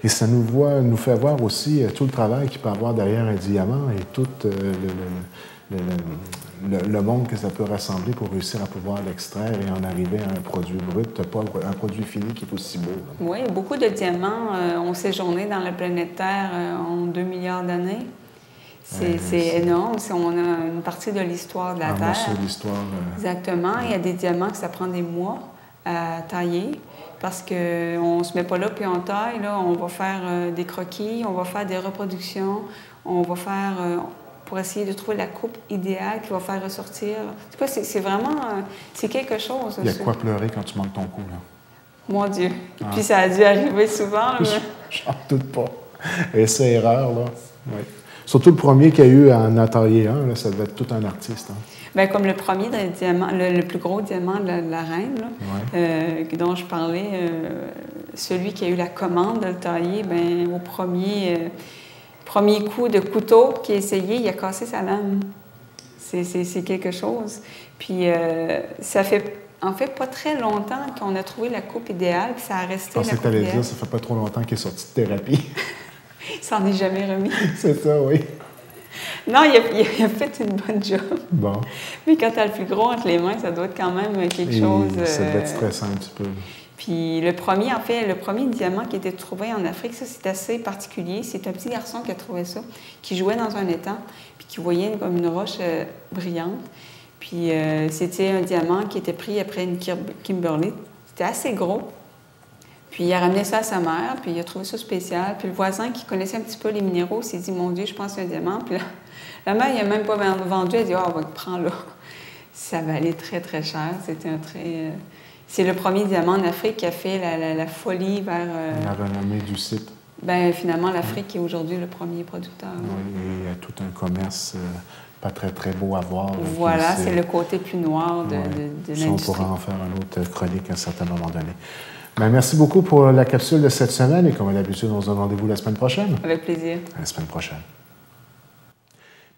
Et ça nous fait voir aussi tout le travail qu'il peut y avoir derrière un diamant et tout le monde que ça peut rassembler pour réussir à pouvoir l'extraire et en arriver à un produit brut, pas un produit fini qui est aussi beau. Oui, beaucoup de diamants ont séjourné dans la planète Terre en 2 milliards d'années. C'est énorme. On a une partie de l'histoire de la Terre. Morceau de l'histoire. Exactement. Il y a des diamants que ça prend des mois à tailler parce qu'on ne se met pas là puis on taille. Là, on va faire des croquis, on va faire des reproductions, on va faire pour essayer de trouver la coupe idéale qui va faire ressortir. En tout cas, c'est vraiment c'est quelque chose. Il y a quoi pleurer quand tu manques ton coup, là? Mon Dieu. Ah. Puis ça a dû arriver souvent. Là, J'en doute pas. Essai-erreur, là. Oui. Surtout le premier qu'il y a eu en atelier 1, là, ça devait être tout un artiste. Hein. Bien, comme le premier diamant, le plus gros diamant de la reine, là, dont je parlais, celui qui a eu la commande de le tailler, bien, au premier coup de couteau qu'il a essayé, il a cassé sa lame. C'est quelque chose. Puis ça fait en fait pas très longtemps qu'on a trouvé la coupe idéale, puis ça a resté la coupe idéale. Je pensais que tu allais dire, ça fait pas trop longtemps qu'il est sorti de thérapie. Il s'en est jamais remis. C'est ça, oui. Non, il a fait une bonne job. Bon. Mais quand tu as le plus gros entre les mains, ça doit être quand même quelque chose... Ça doit être stressant un petit peu. Puis le premier diamant qui a été trouvé en Afrique, ça, c'est assez particulier. C'est un petit garçon qui a trouvé ça, qui jouait dans un étang, puis qui voyait comme une roche brillante. Puis c'était un diamant qui était pris après une Kimberley. C'était assez gros. Puis il a ramené ça à sa mère, puis il a trouvé ça spécial. Puis le voisin qui connaissait un petit peu les minéraux s'est dit « Mon Dieu, je pense que c'est un diamant. » Puis là, la mère, il n'a même pas vendu. Elle a dit « Ah, on va le prendre là. » Ça valait très, très cher. C'était un très... C'est le premier diamant en Afrique qui a fait la folie vers... La renommée du site. Bien, finalement, l'Afrique est aujourd'hui le premier producteur. Oui, et il y a tout un commerce pas très, très beau à voir. Voilà, c'est le côté plus noir de l'industrie. On pourra en faire une autre chronique à un certain moment donné. Bien, merci beaucoup pour la capsule de cette semaine et comme d'habitude, on se donne rendez-vous la semaine prochaine. Avec plaisir. À la semaine prochaine.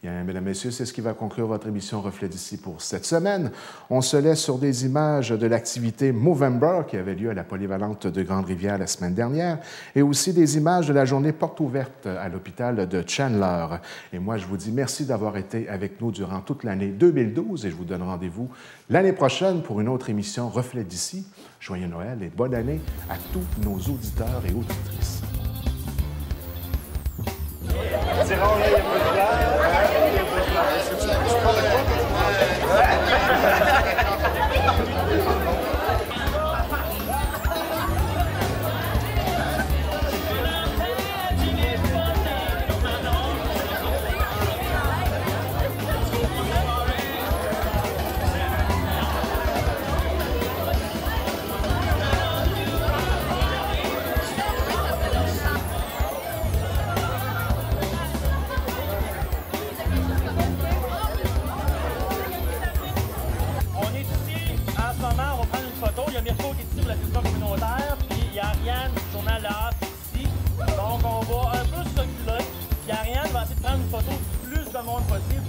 Bien, mesdames, messieurs, c'est ce qui va conclure votre émission Reflet d'ici pour cette semaine. On se laisse sur des images de l'activité Movember qui avait lieu à la Polyvalente de Grande-Rivière la semaine dernière et aussi des images de la journée porte ouverte à l'hôpital de Chandler. Et moi, je vous dis merci d'avoir été avec nous durant toute l'année 2012 et je vous donne rendez-vous l'année prochaine pour une autre émission Reflet d'ici. Joyeux Noël et bonne année à tous nos auditeurs et auditrices. possible.